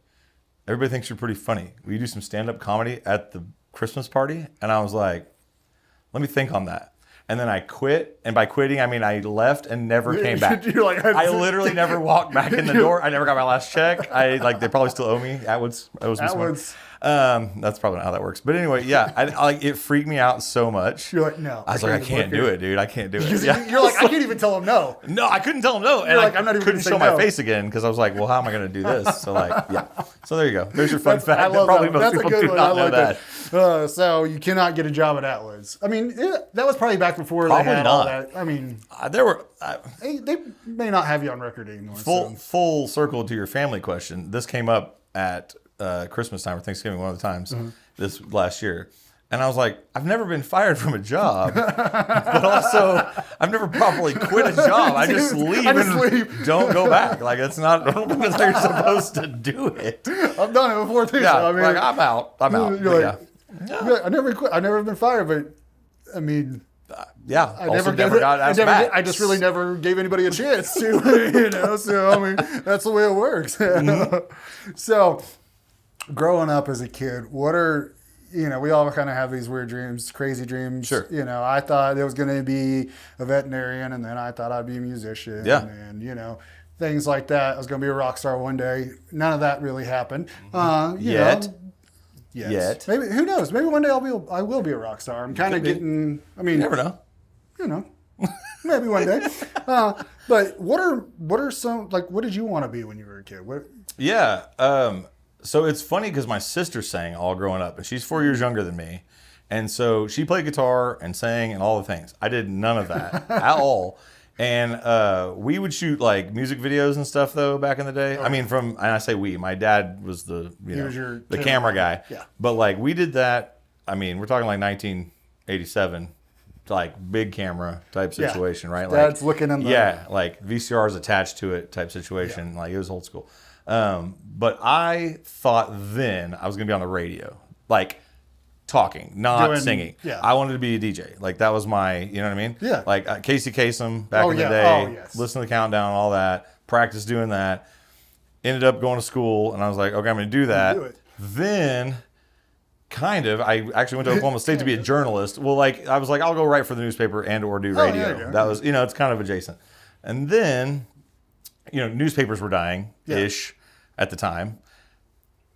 everybody thinks you're pretty funny. Will you do some stand-up comedy at the Christmas party? And I was like, let me think on that. And then I quit. And by quitting, I mean I left and never came back. I literally never walked back in the door. I never got my last check. They probably still owe me. Atwood's owes me some money. That's probably not how that works. But anyway, yeah, it freaked me out so much. You're like, no. I was like, I can't do it, dude. I can't do it. Yeah. You're like, I can't even tell him no. No, I couldn't tell him no. And like, I'm not even couldn't show my face again because I was like, well, how am I going to do this? So like, yeah. So there you go. There's your fun fact. I love probably that. most That's people a good do one. not I like know that. So you cannot get a job at Atwood's. I mean, that was probably back before Probably they had not. all that. I mean, There were they may not have you on record anymore. full circle to your family question. This came up at Christmas time or Thanksgiving, one of the times this last year. And I was like, I've never been fired from a job, but also I've never properly quit a job. I just leave and don't go back. Like that's not, I don't think that's how you're supposed to do it. I've done it before too. Yeah, so, I mean, like I'm out. You're like, I never quit. I've never been fired, but I mean, yeah. I never got asked back. I just really never gave anybody a chance to, So I mean, that's the way it works. So, growing up as a kid, what are we all kind of have these weird dreams, crazy dreams. Sure. I thought it was going to be a veterinarian, and then I thought I'd be a musician. Yeah. And, things like that. I was going to be a rock star one day. None of that really happened. Yet. Yes. Maybe, who knows? Maybe one day I will be a rock star. I'm kind of getting, I mean. You never know. Maybe one day. But what are some, like, what did you want to be when you were a kid? Yeah. So it's funny because my sister sang all growing up, and she's 4 years younger than me. And so she played guitar and sang and all the things. I did none of that at all. And we would shoot like music videos and stuff though back in the day. I mean, and I say we, my dad was the camera guy. Yeah. But like we did that. I mean, we're talking like 1987, like big camera type situation, right? Dad's looking in the like VCRs attached to it type situation. Like it was old school. But I thought then I was going to be on the radio, like talking, not singing. Yeah. I wanted to be a DJ. Like that was my, you know what I mean? Yeah. Like Casey Kasem back in the day, listen to the countdown, all that, practice doing that. Ended up going to school and I was like, okay, I'm going to do that. Then I actually went to Oklahoma State to be a journalist. Well, like I was like, I'll go write for the newspaper and or do radio. That was, it's kind of adjacent. And then, newspapers were dying-ish at the time.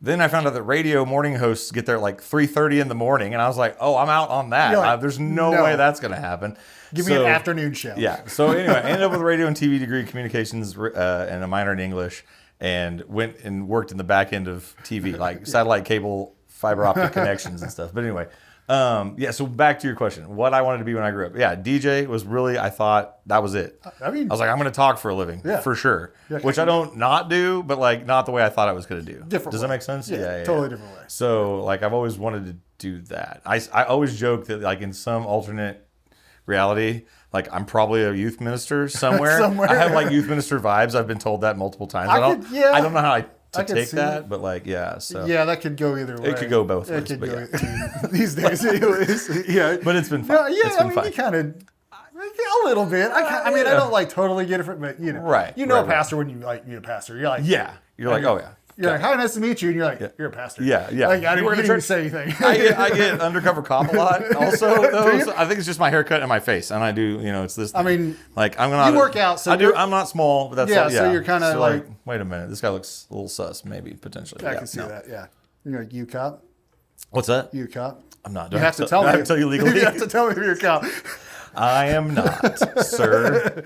Then I found out that radio morning hosts get there at like 3:30 in the morning, and I was like, "Oh, I'm out on that. Like, there's no way that's going to happen." Give me an afternoon show. Yeah. So anyway, I ended up with a radio and TV degree, communications, and a minor in English, and went and worked in the back end of TV, like satellite cable, fiber optic connections and stuff. But anyway, so back to your question, what I wanted to be when I grew up. Yeah, DJ was really, I thought that was it. I was like, I'm going to talk for a living, for sure. Yeah, which I don't not do, but like not the way I thought I was going to do. Does that make sense? Yeah, totally different way. So like I've always wanted to do that. I always joke that like in some alternate reality, like I'm probably a youth minister somewhere. I have like youth minister vibes. I've been told that multiple times. I don't know how to take that, but like, so. Yeah, that could go either way. It could go both ways. But these days, anyways. Yeah. But it's been fun. I mean, you kind of, a little bit. I mean, I don't like totally get it, but Right. a pastor when you like meet a pastor. You're like, You're like, oh yeah. You're like, hi, nice to meet you. And you're like, you're a pastor. Yeah. Like, I didn't even say anything. I get undercover cop a lot also. Though, I think it's just my haircut and my face. And I do, it's this thing. I mean, like I'm going to. You work out. So I'm not small, but that's so you're kind of like, wait a minute. This guy looks a little sus, maybe, potentially. I can see that, yeah. You're like, you cop? What's that? You cop? I'm not. You have to tell me. I have to tell you legally. You have to tell me if you're a cop. I am not, sir.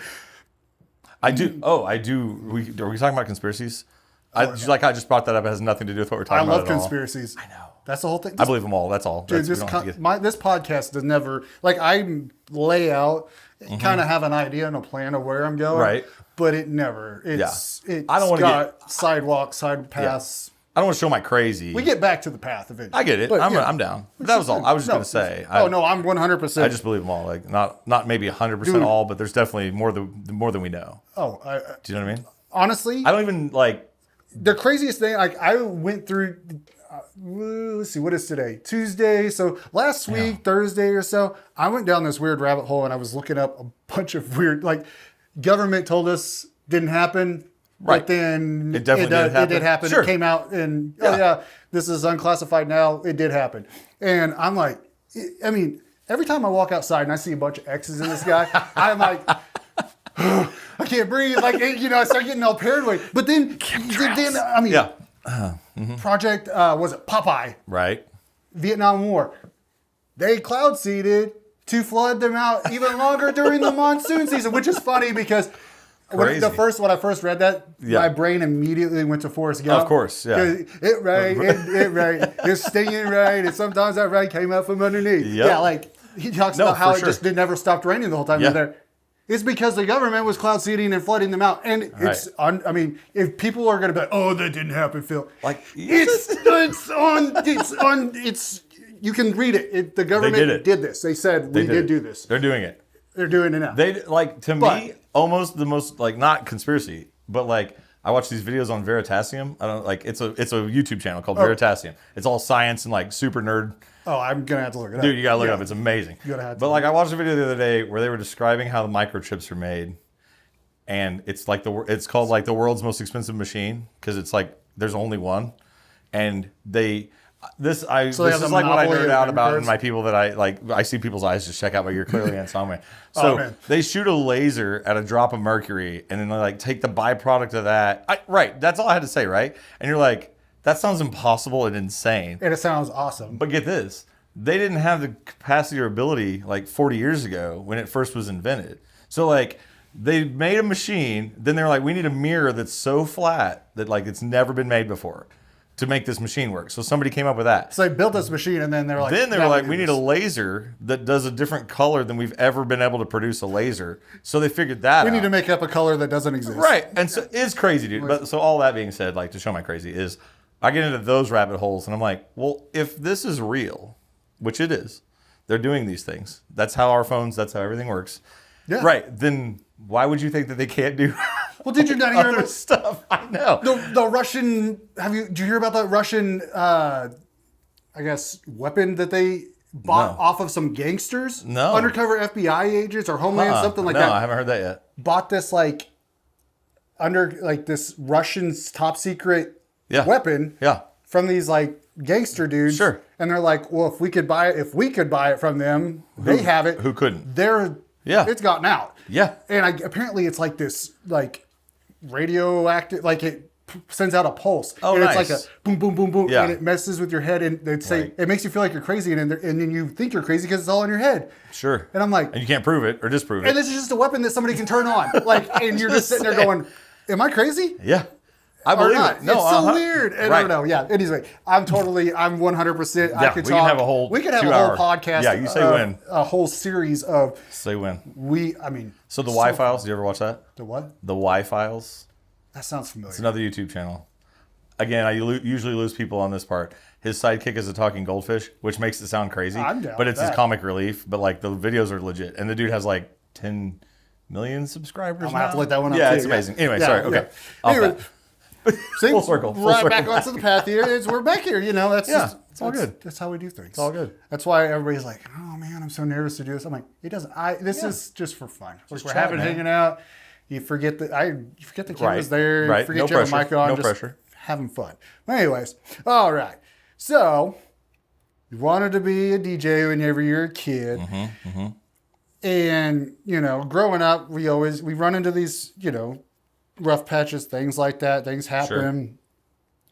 I do. Oh, I do. Are we talking about conspiracies? I just brought that up. It has nothing to do with what we're talking about. I love conspiracies. I know. That's the whole thing. I believe them all. That's all. Dude, this podcast does never, like, I lay out, kind of have an idea and a plan of where I'm going. Right. But it never. It's I don't want to get sidewalks, side paths. I don't want to show my crazy. We get back to the path eventually. I get it. But, I'm down. But that was all. I was just going to say. I'm 100%. I just believe them all. Like not maybe 100% all, but there's definitely more than we know. Oh, do you know what I mean? Honestly, I don't even like. The craziest thing, like I went through, let's see, what is today? Tuesday. So last week, Thursday or so, I went down this weird rabbit hole and I was looking up a bunch of weird, like government told us didn't happen. But then it definitely did happen. Sure. It came out and, this is unclassified now. It did happen. And I'm like, I mean, every time I walk outside and I see a bunch of X's in the sky, I'm like, I can't breathe. Like, I start getting all paranoid. But then I mean, Project, was it Popeye? Right. Vietnam War. They cloud seeded to flood them out even longer during the monsoon season, which is funny because when I first read that, my brain immediately went to Forrest Gump. Of course, yeah. It rained, it's stinging rain, and sometimes that rain came out from underneath. Yep. Yeah, like he talks about how it just never stopped raining the whole time there. It's because the government was cloud seeding and flooding them out, and I mean, if people are going to be like, "Oh, that didn't happen, Phil," like it's you can read it. The government did this. They said we did do this. They're doing it. They're doing it now. They me almost the most like not conspiracy, but like I watch these videos on Veritasium. I don't like it's a YouTube channel called Veritasium. It's all science and like super nerd. Oh, I'm gonna have to look it up. Dude, you gotta look it up. It's amazing. But like I watched a video the other day where they were describing how the microchips are made, and it's like it's called like the world's most expensive machine because it's like there's only one, and this is like what I nerd out about in my people that I see people's eyes just check out, but you're clearly in some way. So they shoot a laser at a drop of mercury and then they like take the byproduct of that. That's all I had to say, right? And you're like, that sounds impossible and insane. And it sounds awesome. But get this, they didn't have the capacity or ability like 40 years ago when it first was invented. So like they made a machine, then they're like, we need a mirror that's so flat that like it's never been made before to make this machine work. So somebody came up with that. So they built this machine and then they were like, we need a laser that does a different color than we've ever been able to produce a laser. So they figured that out. We need to make up a color that doesn't exist. Right. And so it's crazy, dude. But so all that being said, like to show my crazy is I get into those rabbit holes and I'm like, well, if this is real, which it is, they're doing these things. That's how our phones, that's how everything works. Yeah. Right. Then why would you think that they can't do well, did you not hear other stuff? I know. The Russian, did you hear about that Russian, I guess, weapon that they bought off of some gangsters? No. Undercover FBI agents or Homeland, something like that. No, I haven't heard that yet. Bought this this Russian top secret weapon from these gangster dudes. Sure. And they're like, well, if we could buy it from them, they have it. Who couldn't? It's gotten out. Yeah. And apparently it's like this radioactive, it sends out a pulse. Oh, and nice. It's like a boom, boom, boom, boom, and it messes with your head, and they say it makes you feel like you're crazy, and then you think you're crazy because it's all in your head. Sure. And I'm like, and you can't prove it or disprove it. And this is just a weapon that somebody can turn on, and you're just sitting there going, "Am I crazy?" Yeah. I believe it. No, it's so weird. I don't know. Yeah. Anyway, I'm 100%. Yeah, we can have a whole podcast. Yeah, you say when. A whole series of. Say when. So the Y-Files, do you ever watch that? The what? The Y-Files. That sounds familiar. It's another YouTube channel. Again, I usually lose people on this part. His sidekick is a talking goldfish, which makes it sound crazy. I'm down but it's with his that. comic relief. But the videos are legit. And the dude has 10 million subscribers. I'm going to have to let that one up. Yeah, it's amazing. Anyway, sorry. Okay. Anyway. Full circle. Back onto the path here. We're back here. That's it's all good. That's how we do things. It's all good. That's why everybody's like, "Oh man, I'm so nervous to do this." I'm like, "It doesn't. This is just for fun. We're hanging out. You forget the camera's there. Right. You forget you have a mic on. No just pressure. Having fun. But anyways, all right. So you wanted to be a DJ whenever you're a kid, and growing up, we run into these rough patches, things like that. Things happen. Sure.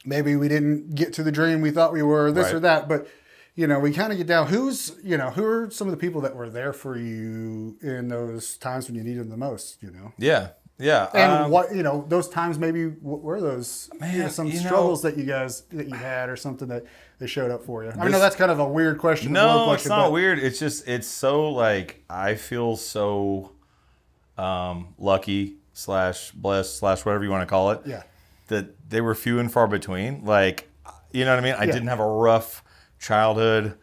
Maybe we didn't get to the dream we thought we were, this or that. But, we kind of get down. Who are some of the people that were there for you in those times when you needed them the most, Yeah. Yeah. And those times maybe, what were those? Some struggles that you had or something that they showed up for you. I know that's kind of a weird question. No, it's not weird. It's just, it's so I feel so lucky / blessed / whatever you want to call it. Yeah. That they were few and far between. You know what I mean? I didn't have a rough childhood,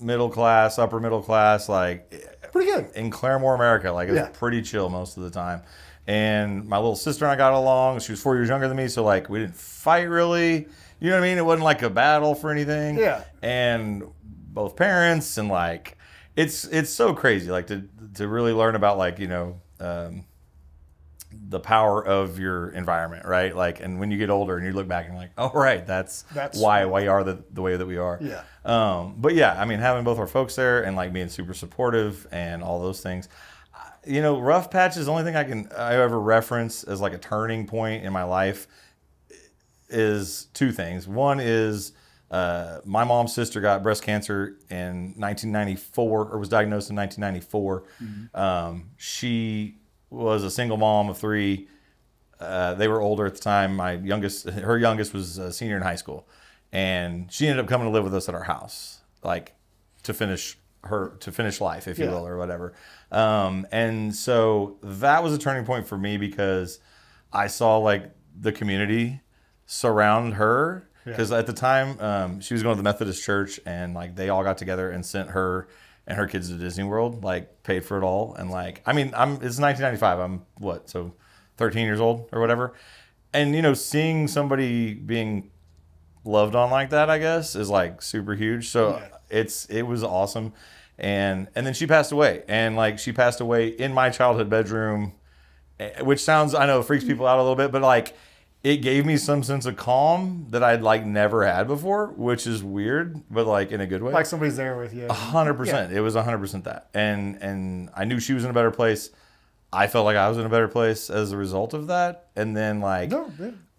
middle class, upper middle class, pretty good. In Claremore, America. It was pretty chill most of the time. And my little sister and I got along. She was 4 years younger than me, so we didn't fight really. You know what I mean? It wasn't a battle for anything. Yeah. And both parents and it's so crazy to really learn about the power of your environment, right? Like, and when you get older and you look back and you're like, oh, right, that's why we are the way that we are. Yeah. But yeah, I mean, having both our folks there and like being super supportive and all those things, you know, rough patches, the only thing I ever reference as like a turning point in my life is two things. One is my mom's sister got breast cancer in 1994, or was diagnosed in 1994. Mm-hmm. She was a single mom of three. They were older at the time. Her youngest was a senior in high school, and she ended up coming to live with us at our house, like to finish life, if you will, or whatever. And so that was a turning point for me because I saw like the community surround her. Because at the time, she was going to the Methodist church, and like they all got together and sent her and her kids to Disney World, like paid for it all. And like, I mean, it's 1995. I'm 13 years old or whatever. And you know, seeing somebody being loved on like that, I guess, is like super huge. So it was awesome. And then she passed away, and like she passed away in my childhood bedroom, which sounds, I know, freaks people out a little bit, but like it gave me some sense of calm that I'd like never had before, which is weird, but like in a good way. Like somebody's there with you. 100%. It was 100% that. And I knew she was in a better place. I felt like I was in a better place as a result of that. And then like,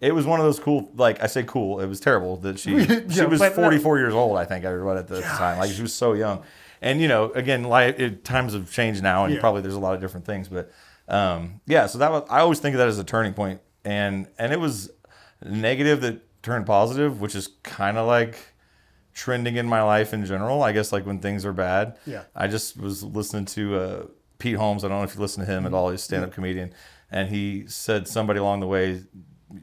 it was one of those cool, like I say cool, it was terrible that she was 44 years old, I think, everybody at the time. Like she was so young. And you know, again, times have changed now, and probably there's a lot of different things, but so that was, I always think of that as a turning point. And it was negative that turned positive, which is kind of like trending in my life in general. I guess like when things are bad. Yeah. I just was listening to Pete Holmes. I don't know if you listen to him at all. He's a stand-up comedian. And he said somebody along the way,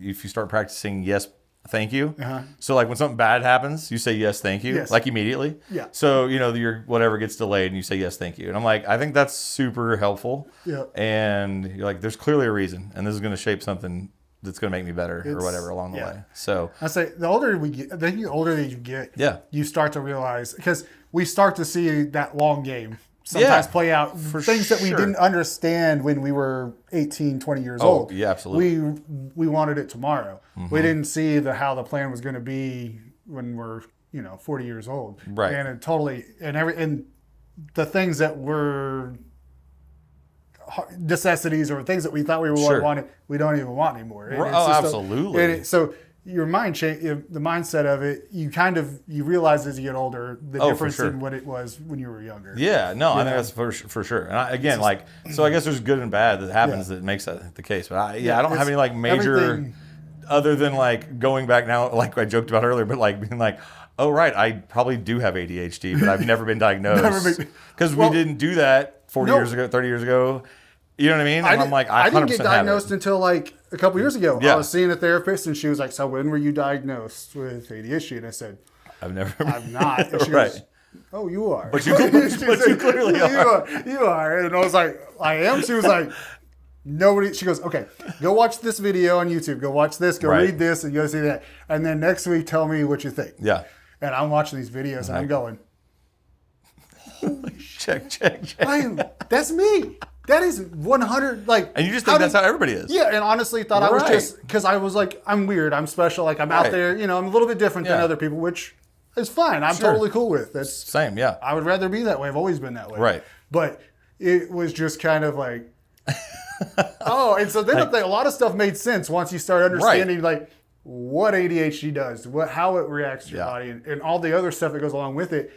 if you start practicing yes, thank you. Uh-huh. So like when something bad happens, you say yes, thank you, like immediately. Yeah. So, you know, your whatever gets delayed and you say yes, thank you. And I'm like, I think that's super helpful. Yeah. And you're like, there's clearly a reason, and this is going to shape something that's going to make me better or whatever along the way. So I say the older we get, the older that you get, you start to realize, because we start to see that long game sometimes play out for things that we didn't understand when we were 18, 20 years old. Yeah, absolutely. We wanted it tomorrow. Mm-hmm. We didn't see how the plan was going to be when we're, 40 years old. Right. And it totally, and the things that were necessities or things that we thought we wanted, we don't even want anymore. Absolutely. So your mind change, the mindset of it, you realize as you get older the difference in what it was when you were younger. Yeah, no, I think that's for sure. And I guess there's good and bad that happens that makes that the case. But I don't have any like major, other than like going back now, like I joked about earlier, but like being like, oh right, I probably do have ADHD, but I've never been diagnosed because we didn't do that 40 years ago, 30 years ago. You know what I mean? And I didn't get diagnosed until like a couple years ago. Yeah. I was seeing a therapist, and she was like, "So when were you diagnosed with ADHD?" And I said, "I'm not." And she goes, "Oh, you are." But you clearly are. You are. And I was like, "I am." She was like, "Nobody." She goes, "Okay, go watch this video on YouTube. Go watch this. Go read this, and go see that. And then next week, tell me what you think." Yeah. And I'm watching these videos, and I'm going, "Holy check. That's me." That is 100, like... And you just think that's how everybody is. Yeah, and honestly thought I was just... Because I was like, I'm weird, I'm special, like I'm out there, I'm a little bit different than other people, which is fine. I'm totally cool with. That's same, yeah. I would rather be that way. I've always been that way. Right. But it was just kind of like... and so then a lot of stuff made sense once you start understanding, like, what ADHD does, how it reacts to your body, and all the other stuff that goes along with it.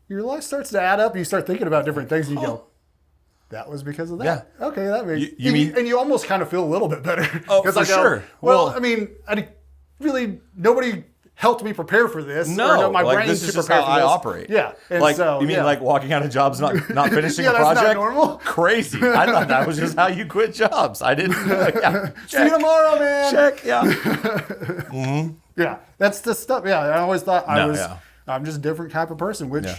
Your life starts to add up, you start thinking about different things, and you go... That was because of that. Yeah. Okay, that makes you mean, and you almost kind of feel a little bit better. Oh, for sure. Well, I mean, nobody helped me prepare for this. No, my brain this is just how I operate. Yeah, and like you mean like walking out of jobs, not finishing a project? That's not normal. Crazy. I thought that was just how you quit jobs. I didn't. See you tomorrow, man. Check. Yeah. Mm-hmm. Yeah, that's the stuff. Yeah, I always thought I'm just a different type of person, which. Yeah.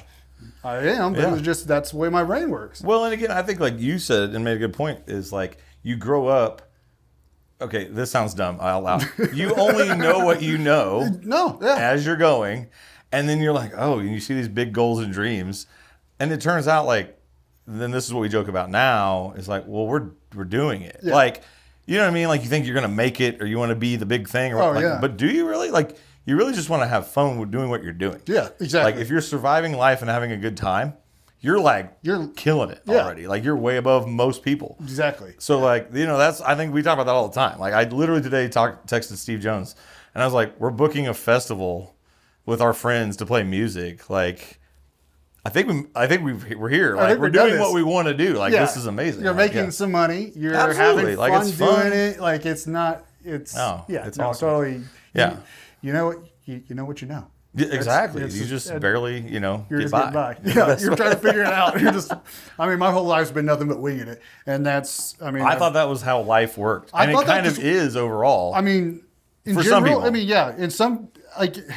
I am, but it was just, that's the way my brain works. Well, and again, I think like you said and made a good point is like you grow up, okay, this sounds dumb, I'll allow it. You only know what you know as you're going, and then you're like, oh, and you see these big goals and dreams, and it turns out like, then this is what we joke about now, is like, well, we're doing it. Yeah. Like, You know what I mean? Like you think you're going to make it or you want to be the big thing. Or But do you really? Like you really just want to have fun with doing what you're doing. Yeah, exactly. Like if you're surviving life and having a good time, you're killing it already. Like you're way above most people. Exactly. So like, I think we talk about that all the time. Like I literally today texted Steve Jones and I was like, we're booking a festival with our friends to play music. Like, I think we're here. Like we're doing what we want to do. Like this is amazing. You're making some money. You're Absolutely. having fun doing it. Like it's not. It's it's awesome. Totally. Yeah. You know what you know what you know. Yeah, exactly. You just barely, you're get just by. getting by. Yeah, you're trying to figure it out. My whole life's been nothing but winging it, and that's. I thought that was how life worked, and it kind of is overall. I mean, for some people. I mean, yeah, in some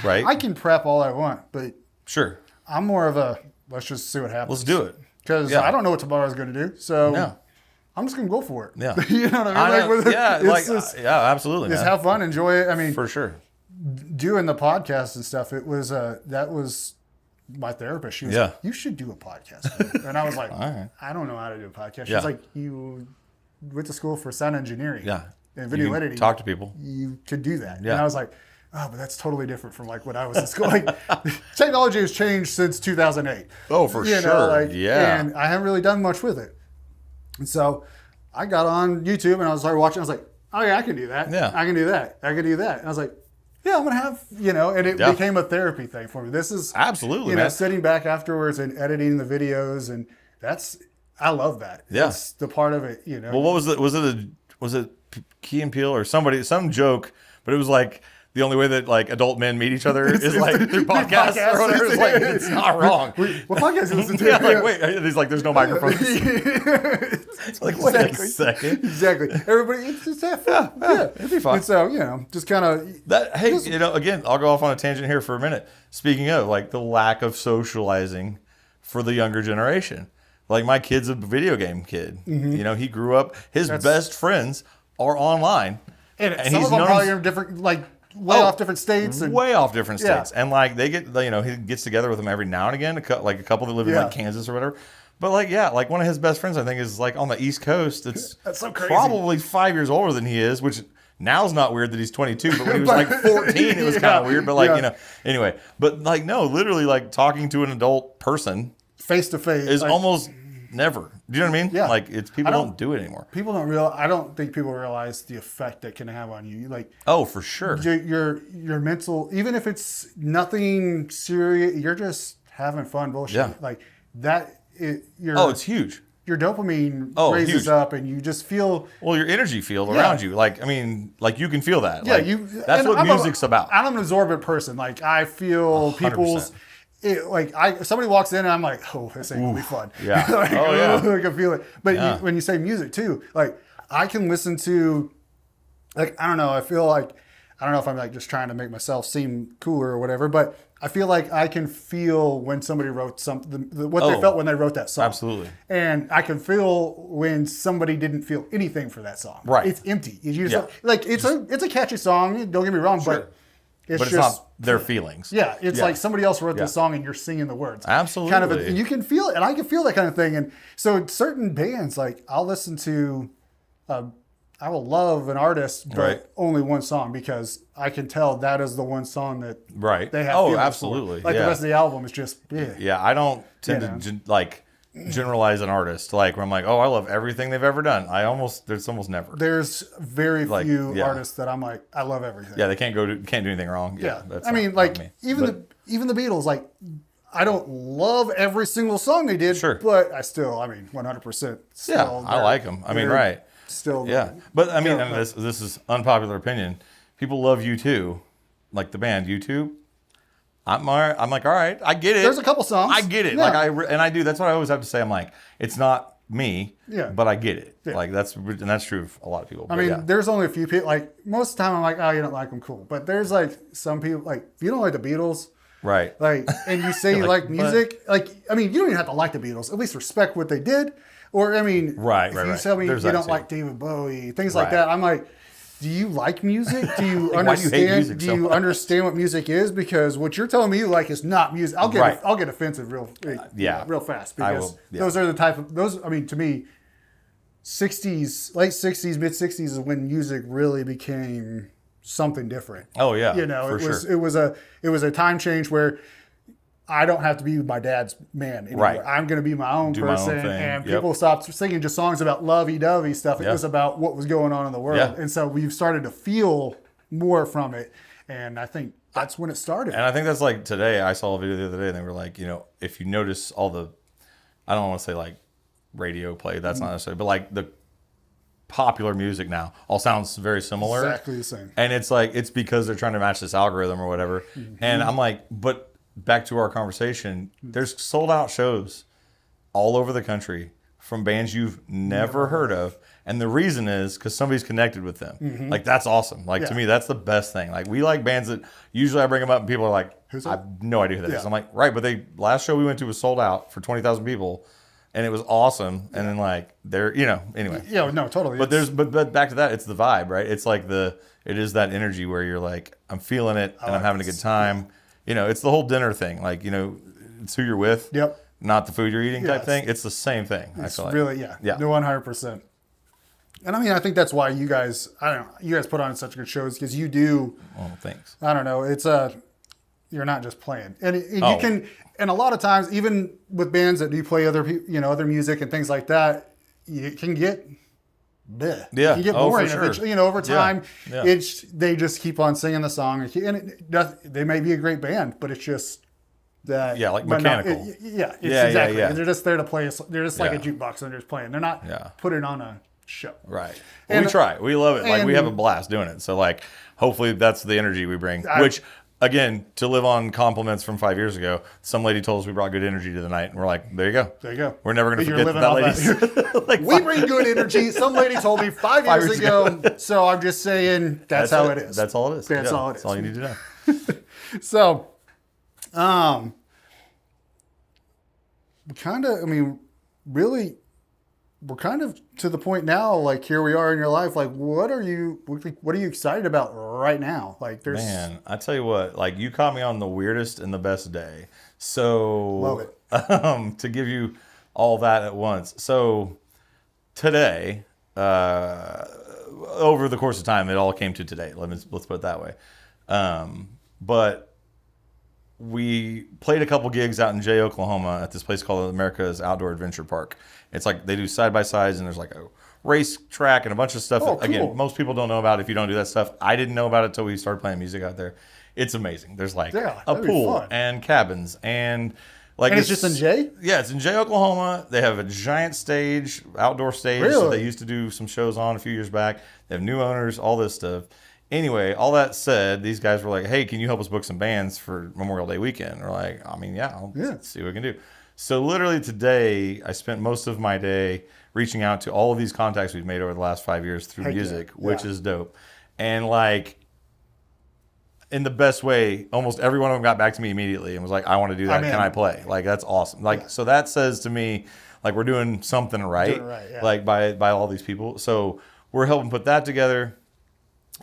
right? I can prep all I want, but sure, I'm more of a let's just see what happens. Let's do it because I don't know what tomorrow's going to do, so I'm just going to go for it. Yeah, you know what I mean? Absolutely. Just have fun, enjoy it. I mean, for sure. Doing the podcast and stuff, it was that was my therapist. She was like, you should do a podcast. And I was like, right. I don't know how to do a podcast. She was like, you went to school for sound engineering and video editing. Talk to people. You could do that. Yeah. And I was like, oh, but that's totally different from like when I was in school. Like technology has changed since 2008. Oh, for sure. And I haven't really done much with it. And so I got on YouTube and I started watching. I was like, oh yeah, I can do that. Yeah. I can do that. I can do that. And I was like, yeah, I'm going to have, and it became a therapy thing for me. This is absolutely, sitting back afterwards and editing the videos. And I love that. Yeah. It's the part of it, Well, what was it? Was it Key and Peele or some joke, but it was like, the only way that like adult men meet each other is like through podcasts or whatever. It's like, it's not wrong. What podcast you listen to? Wait. He's like, there's no microphones. It's like, wait a second. Exactly. Everybody, it's just that fun. Yeah, it'd be fun. And so, just kind of. Again, I'll go off on a tangent here for a minute. Speaking of like the lack of socializing for the younger generation. Like my kid's a video game kid. Mm-hmm. He grew up, his best friends are online. And some of them probably are different, like, way off different states. Way off different states. And like they get, he gets together with them every now and again, like a couple that live in like Kansas or whatever. But like one of his best friends, I think, is like on the East Coast. That's so crazy. Probably 5 years older than he is, which now's not weird that he's 22. But when he was like 14, it was kind of weird. But anyway. But like, no, literally like talking to an adult person face to face is almost never. Do you know what I mean? Yeah. Like people don't do it anymore. I don't think people realize the effect that can have on you. Like, oh, for sure. Your mental, even if it's nothing serious, you're just having fun bullshit. Yeah. Like that. It's huge. Your dopamine raises up, and you just feel. Well, your energy field around you, like you can feel that. Yeah, like, that's what music's about. I'm an absorbent person. Like I feel 100%. People's. Somebody walks in and I'm like, oh, this ain't gonna be fun. Yeah. I can feel it. But when you say music too, like I can listen to, like I don't know. I feel like I don't know if I'm like just trying to make myself seem cooler or whatever, but I feel like I can feel when somebody wrote something, what they felt when they wrote that song. Absolutely. And I can feel when somebody didn't feel anything for that song. Right. It's empty. It's a catchy song. Don't get me wrong, sure. but it's not their feelings. Yeah, it's like somebody else wrote this song and you're singing the words. Absolutely. Kind of, and you can feel it, and I can feel that kind of thing. And so certain bands, like I'll listen to, I will love an artist, but only one song because I can tell that is the one song that they have. Oh, absolutely. For. Like the rest of the album is just Yeah, I don't tend to like generalize an artist like where I'm like, oh, I love everything they've ever done. There's almost never. There's very few artists that I'm like, I love everything. Yeah, they can't do anything wrong. Yeah, I mean, like even the Beatles, like I don't love every single song they did, but I still, 100%. Yeah, I like them. I mean, right. Still, but I mean, this is unpopular opinion. People love U2, like the band U2. I'm like, all right, I get it. There's a couple songs. I get it. Yeah. Like I do. That's what I always have to say. I'm like, it's not me, but I get it. Yeah. Like that's true of a lot of people. I mean, there's only a few people. Like most of the time, I'm like, oh, you don't like them, cool. But there's like some people, like if you don't like the Beatles. Right. Like, and you say you like music, like, I mean, you don't even have to like the Beatles. At least respect what they did. Or, I mean, if you tell me you don't like David Bowie, things like that, I'm like, do you like music? Do you understand? Do you understand what music is? Because what you're telling me you like is not music. I'll get offensive real fast because those are the type of I mean, to me, 60s, late 60s, mid 60s is when music really became something different. Oh yeah, it was a time change where I don't have to be my dad's man anymore. Right. I'm going to be my own person. And people stopped singing just songs about lovey-dovey stuff. It was about what was going on in the world. Yeah. And so we've started to feel more from it. And I think that's when it started. And I think that's like today. I saw a video the other day and they were like, if you notice all the, I don't want to say like radio play, that's not necessarily, but like the popular music now all sounds very similar. Exactly the same. And it's like, it's because they're trying to match this algorithm or whatever. Mm-hmm. And I'm like, but back to our conversation, there's sold out shows all over the country from bands you've never heard of. And the reason is because somebody's connected with them. Mm-hmm. Like, that's awesome. Like, to me, that's the best thing. Like, we like bands that usually I bring them up and people are like, I have no idea who that is. I'm like, right, but last show we went to was sold out for 20,000 people. And it was awesome. And then like, they're, anyway. Yeah, no, totally. But back to that, it's the vibe, right? It's like it is that energy where you're like, I'm feeling it and I'm having a good time. Yeah. It's the whole dinner thing. Like, it's who you're with. Yep. Not the food you're eating type thing. It's the same thing. It's really, yeah. 100%. And I mean, I think that's why you guys put on such good shows because you do. Oh, thanks. I don't know. It's you're not just playing. And you can, and a lot of times, even with bands that do play other music and things like that, you can get, bleh. Yeah. You can get boring. For sure. Over time, they just keep on singing the song. And they may be a great band, but it's just that. Yeah, like mechanical. Exactly. Yeah. They're just there to play. They're just like a jukebox and they're just playing. They're not putting on a show. Right. And we try. We love it. Like, we have a blast doing it. So, like, hopefully that's the energy we bring, which... Again, to live on compliments from 5 years ago, some lady told us we brought good energy to the night, and we're like, there you go. There you go. We're never going to forget that lady. Like, we bring good energy. Some lady told me 5 years ago, so I'm just saying that's how it is. That's all it is. That's all it is. That's all you need to know. So, really, we're kind of to the point now, like, here we are in your life. Like, what are you excited about right now? Like, Man, I tell you what, like, you caught me on the weirdest and the best day. So, love it. To give you all that at once. So, today, over the course of time, it all came to today. Let's put it that way. But we played a couple gigs out in Jay, Oklahoma at this place called America's Outdoor Adventure Park. It's like they do side-by-sides and there's like a race track and a bunch of stuff that, again, most people don't know about if you don't do that stuff. I didn't know about it until we started playing music out there. It's amazing. There's like a pool and cabins and like... And it's just in Jay? Yeah, it's in Jay, Oklahoma. They have a giant stage, outdoor stage that they used to do some shows on a few years back. They have new owners, all this stuff. Anyway, all that said, these guys were like, hey, can you help us book some bands for Memorial Day weekend? We're like, I mean, I'll see what we can do. So literally today, I spent most of my day reaching out to all of these contacts we've made over the last 5 years through music, which is dope. And like, in the best way, almost every one of them got back to me immediately and was like, I want to do that. Can I play? Like, that's awesome. Like, so that says to me, like, we're doing something right, like by all these people. So we're helping put that together.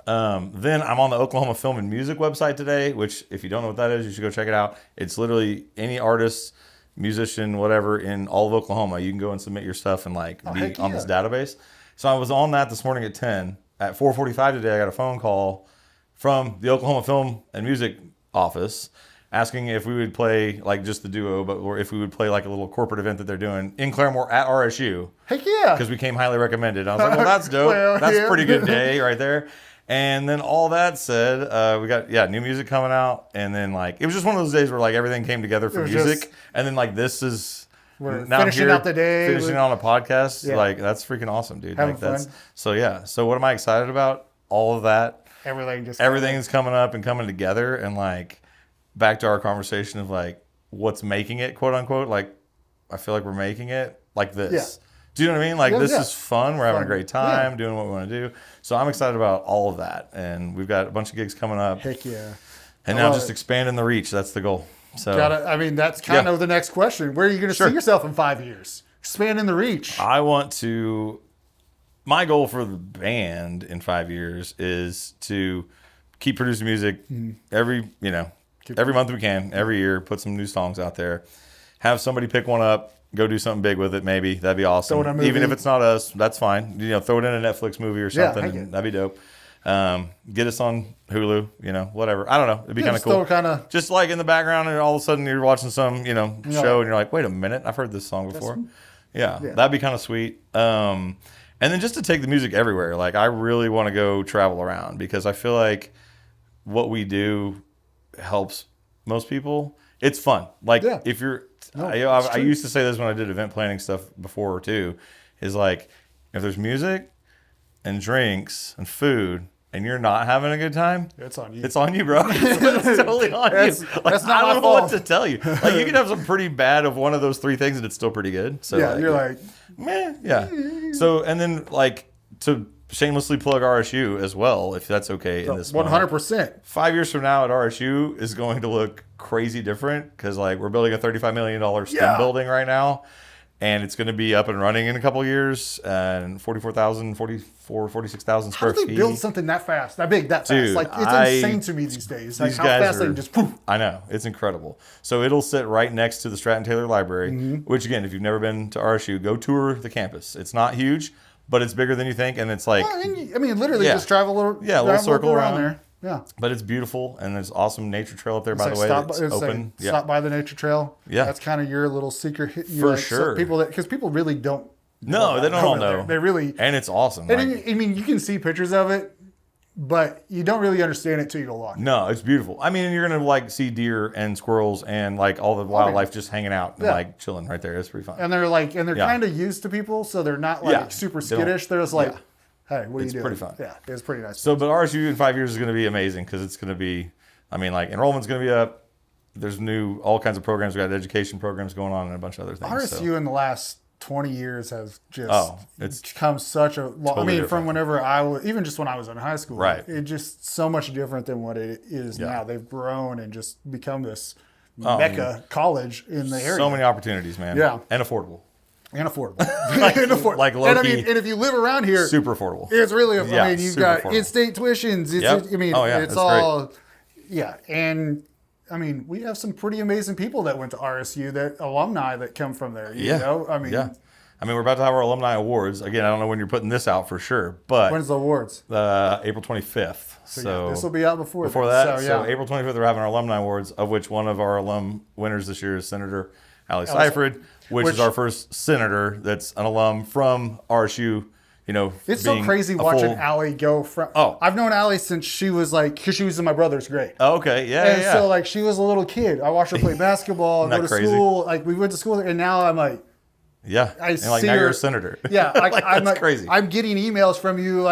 Then I'm on the Oklahoma Film and Music website today, which if you don't know what that is, you should go check it out. It's literally any artist, musician, whatever in all of Oklahoma. You can go and submit your stuff and like be on this database. So I was on that this morning at 10. At 4:45 today, I got a phone call from the Oklahoma Film and Music office asking if we would play like just the duo, or if we would play like a little corporate event that they're doing in Claremore at RSU. Heck yeah. Because we came highly recommended. I was like, well, that's dope. That's a pretty good day right there. And then all that said, we got new music coming out, and then like it was just one of those days where like everything came together for music, and then like this is we're finishing out the day, finishing on a podcast. Like that's freaking awesome, dude. Having like that's fun. So what am I excited about? All of that, everything's coming up and coming together, and like back to our conversation of like what's making it, quote unquote. Like I feel like we're making it like this. Do you know what I mean? Like, this is fun. We're having a great time doing what we want to do. So I'm excited about all of that. And we've got a bunch of gigs coming up. Heck yeah. And now just expanding the reach. That's the goal. So that's kind of the next question. Where are you going to see yourself in 5 years? Expanding the reach. My goal for the band in 5 years is to keep producing music every month we can, every year, put some new songs out there, have somebody pick one up, go do something big with it. Maybe that'd be awesome. Throw it in a movie. Even if it's not us, that's fine. Throw it in a Netflix movie or something. And that'd be dope. Get us on Hulu, whatever. I don't know. It'd be kind of cool. Just like in the background, and all of a sudden you're watching some, show, and you're like, wait a minute, I've heard this song before. Yeah, that'd be kind of sweet. And then just to take the music everywhere. Like, I really want to go travel around because I feel like what we do helps most people. It's fun. Like, if you're, I used to say this when I did event planning stuff before too, is like, if there's music and drinks and food, and you're not having a good time, it's on you. It's on you, bro. It's totally on you. That's not I my don't know fault. what to tell you. Like, you can have some pretty bad of one of those three things, and it's still pretty good. So you're like, meh, yeah. So, and then like to shamelessly plug RSU as well, if that's okay in this 100%. 5 years from now at RSU is going to look crazy different because like we're building a $35 million STEM building right now. And it's going to be up and running in a couple of years, and 46,000 square feet. How do they build something that fast, that big, that Dude, fast? Like, it's insane to me these days. Like, how fast they can just poof. I know. It's incredible. So it'll sit right next to the Stratton Taylor Library, which, again, if you've never been to RSU, go tour the campus. It's not huge, but it's bigger than you think, and it's like... Well, I mean, literally just travel a little circle around there. Yeah. But it's beautiful, and there's awesome nature trail up there, by the way. It's open. Stop by the nature trail. Yeah. That's kind of your little secret hit. For sure. Because people really don't. No, they don't all know. They really. And it's awesome. And I mean, you can see pictures of it, but you don't really understand it till you go walk. No, it's beautiful. I mean, you're going to like see deer and squirrels and like all the wildlife just hanging out and like chilling right there. It's pretty fun. And they're kind of used to people, so they're not like super skittish. They're just like, hey, what are you doing? It's pretty fun. Yeah, it's pretty nice. So, but RSU in 5 years is going to be amazing because it's going to be, I mean, like enrollment's going to be up. There's all kinds of programs. We got education programs going on and a bunch of other things. RSU in the last 20 years has just it's become such a from whenever I was, even just when I was in high school, right? It's just so much different than what it is now. They've grown and just become this mecca college in the area. So many opportunities, man. Yeah. And affordable. And affordable. Like low key. And if you live around here, super affordable. It's really, I mean, you've got in-state tuitions. It's all, and I mean, we have some pretty amazing people that went to RSU, that alumni that come from there. You know, I mean, we're about to have our alumni awards again. I don't know when you're putting this out for sure, but when's the awards? April 25th. So this will be out before that. So April 25th, we're having our alumni awards, of which one of our alum winners this year is Senator Allie Seifert, which is our first senator that's an alum from RSU. It's so crazy watching Allie go from. I've known Allie since she was because she was in my brother's grade. Oh, okay, and so she was a little kid. I watched her play basketball and go to school. Like, we went to school, and now I'm like, I see now you're a senator. Yeah, that's crazy. I'm getting emails from you,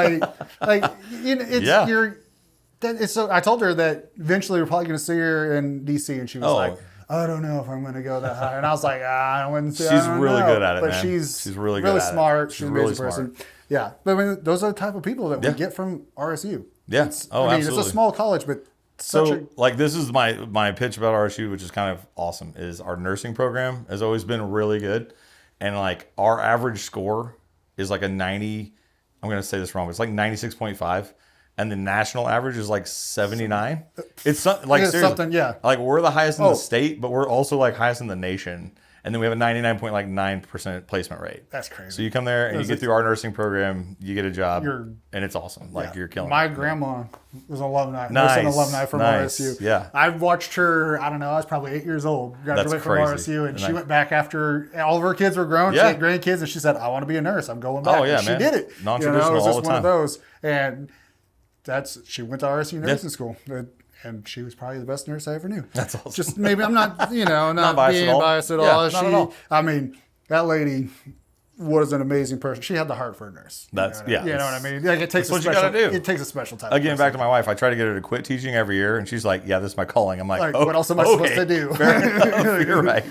So I told her that eventually we're probably going to see her in DC, and she was like, I don't know if I'm going to go that high. And I was like, I wouldn't say. She's really good at it, but man. she's really good at smart. It. She's an amazing person. Yeah, but I mean, those are the type of people that we get from RSU. Yeah. Absolutely. It's a small college, but this is my pitch about RSU, which is kind of awesome. Is our nursing program has always been really good, and our average score is like a 90. I'm going to say this wrong, but it's like 96.5. And the national average is like 79. It's seriously, something, Like, we're the highest in the state, but we're also highest in the nation. And then we have a 99.9% placement rate. That's crazy. So you come there and you get through our nursing program, you get a job, and it's awesome. You're killing it. My grandma was an alumni. An alumni from RSU. Yeah. I've watched her, I don't know, I was probably 8 years old. Graduated from RSU, and she went back after all of her kids were grown. She had grandkids, and she said, I want to be a nurse. I'm going back. And she did it. Non-traditional it was all just the one time. of those. And she went to RSU nursing school. And she was probably the best nurse I ever knew. That's awesome. Just maybe I'm not, not biased being biased at all. Not at all. I mean, that lady was an amazing person. She had the heart for a nurse. You know what I mean? It takes a special. It takes a special type. Again, back to my wife. I try to get her to quit teaching every year, and she's like, "Yeah, this is my calling." I'm like, what else am I supposed to do? Fair enough. You're right.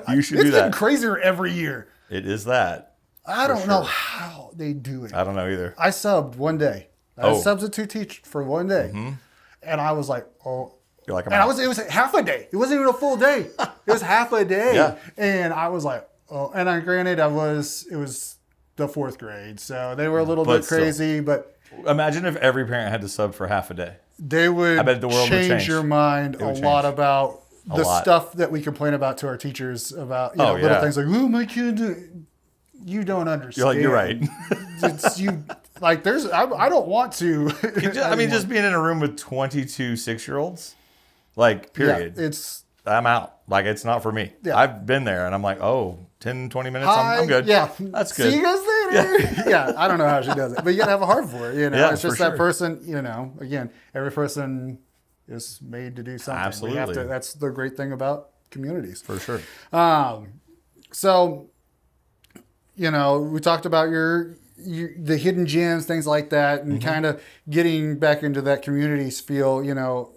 You should do that. It's getting crazier every year. It is that. I don't know how they do it. I don't know either. I subbed one day. I was substitute teach for one day, and I was like, You're like, it was half a day. It wasn't even a full day. It was half a day. Yeah. And I was like, granted, it was the 4th grade, so they were a little bit crazy, but imagine if every parent had to sub for half a day. They would change your mind a lot about the stuff that we complain about to our teachers about, you know, little things like, oh, my kid, you don't understand. You're right. It's you. Like, I don't want to. Just being in a room with 22 6-year-olds, like, period. Yeah, I'm out. Like, it's not for me. Yeah. I've been there, and I'm like, 10, 20 minutes, I'm good. Yeah. That's good. See you guys later. Yeah. I don't know how she does it, but you got to have a heart for it. You know, yeah, it's just that person, you know, again, every person is made to do something. Absolutely. That's the great thing about communities. For sure. So, you know, we talked about the hidden gems, things like that, and kind of getting back into that community feel, you know,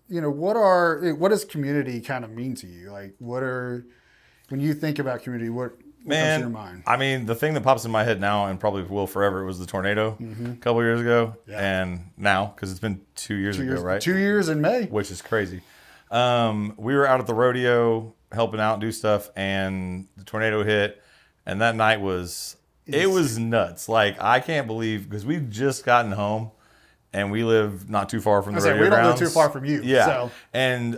what does community kind of mean to you? Like, when you think about community, what comes to your mind? I mean, the thing that pops in my head now, and probably will forever, was the tornado a couple years ago. Yeah. And now, because it's been 2 years ago, right? 2 years in May. Which is crazy. We were out at the rodeo helping out do stuff, and the tornado hit. And that night was nuts. Like, I can't believe, because we've just gotten home. And we live not too far from the rodeo grounds. We don't live too far from you. Yeah. So. And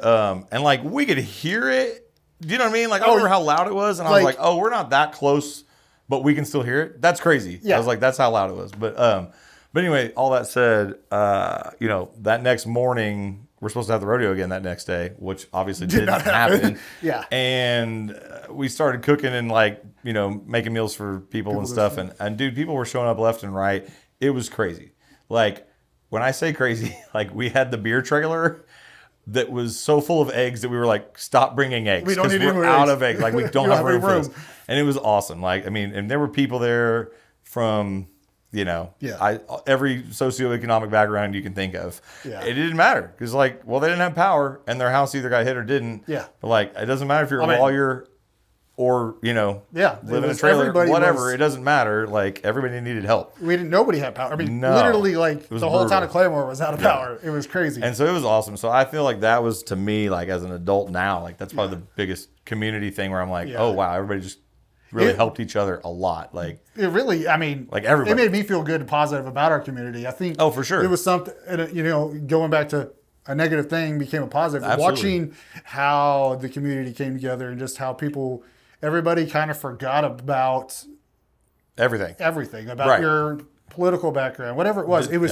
like, we could hear it. Do you know what I mean? Like, I remember how loud it was. And I was like, we're not that close, but we can still hear it. That's crazy. Yeah. I was like, that's how loud it was. But anyway, all that said, you know, that next morning, we're supposed to have the rodeo again that next day, which obviously didn't happen. Yeah. And we started cooking and, like, you know, making meals for people and stuff. And dude, people were showing up left and right. It was crazy. Like, when I say crazy, like, we had the beer trailer that was so full of eggs that we were like, stop bringing eggs. We don't need we're out of eggs. Like, we don't have room for this. And it was awesome. Like, I mean, and there were people there from, you know, every socioeconomic background you can think of. Yeah. It didn't matter. Because, like, well, they didn't have power and their house either got hit or didn't. Yeah. But, like, it doesn't matter if you're a lawyer or, you know, live in a trailer, whatever. It doesn't matter. Like, everybody needed help. Nobody had power. I mean, literally, like, the whole town of Claremore was out of power. It was crazy. And so it was awesome. So I feel like that was, to me, like, as an adult now, like, that's probably the biggest community thing where I'm like, oh, wow, everybody just really helped each other a lot. Like, it really, I mean, like, everybody. It made me feel good and positive about our community. I think. Oh, for sure. It was something, you know, going back to a negative thing became a positive. Absolutely. Watching how the community came together and just how everybody kind of forgot about everything about your political background, whatever it was. It was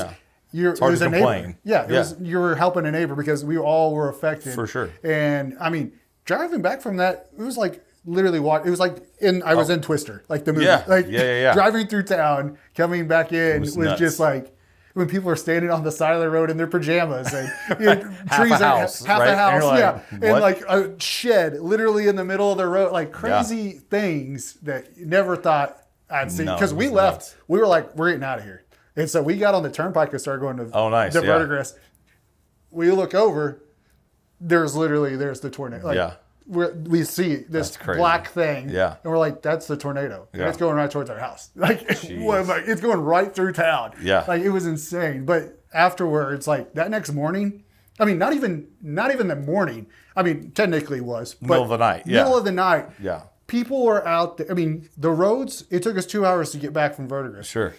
it was a neighbor. Yeah, it was, you were helping a neighbor because we all were affected. For sure. And I mean, driving back from that, it was like literally it was like I was in Twister, like the movie. Yeah. Like yeah. Driving through town, coming back in was just like when people are standing on the side of the road in their pajamas and trees half a house, like, and like a shed literally in the middle of the road, like crazy things that you never thought I'd see. Because we left, nuts. We were like, we're getting out of here, and so we got on the turnpike and started going to the verdigris. We look over, there's the tornado. Like, we see this black thing, and we're like, that's the tornado. And it's going right towards our house. Like, it's going right through town. Yeah. Like, it was insane. But afterwards, like, that next morning, I mean, not even the morning. I mean, technically it was. But middle of the night. Yeah. Middle of the night. Yeah. People were out there. I mean, the roads, it took us 2 hours to get back from Verdigris. Sure.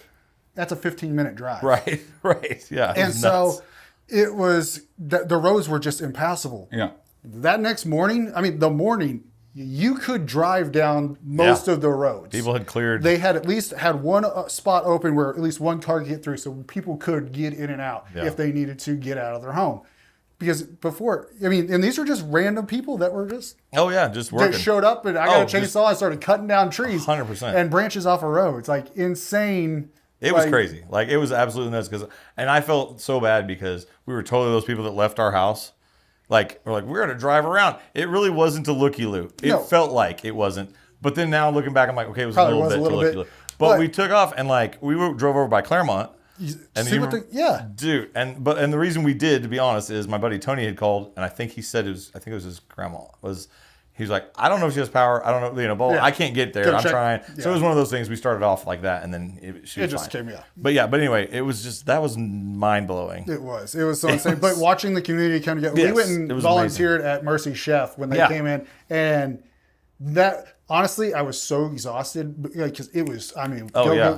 That's a 15-minute drive. Right. Yeah. And so it was, the roads were just impassable. Yeah. That next morning, you could drive down most of the roads. People had cleared. They had at least had one spot open where at least one car could get through, so people could get in and out if they needed to get out of their home. Because before, I mean, and these are just random people that were just just working. They showed up and I got a chainsaw and started cutting down trees 100% and branches off a road. It's like insane. It was crazy. Like, it was absolutely nuts. And I felt so bad because we were totally those people that left our house. Like, we're going to drive around. It really wasn't to looky-loo. It felt like it wasn't. But then now looking back, I'm like, okay, it was a little bit to looky-loo. But we took off and, like, we drove over by Claremont. And dude, and the reason we did, to be honest, is my buddy Tony had called, and I think he said it was his grandma. He was like, I don't know if she has power. I don't know, I can't get there. I'm trying. Yeah. So it was one of those things. We started off like that, and then she was just came out. But anyway, it was just, that was mind blowing. It was so insane. But watching the community come together, we went and volunteered at Mercy Chef when they came in, and that honestly, I was so exhausted because it was. I mean,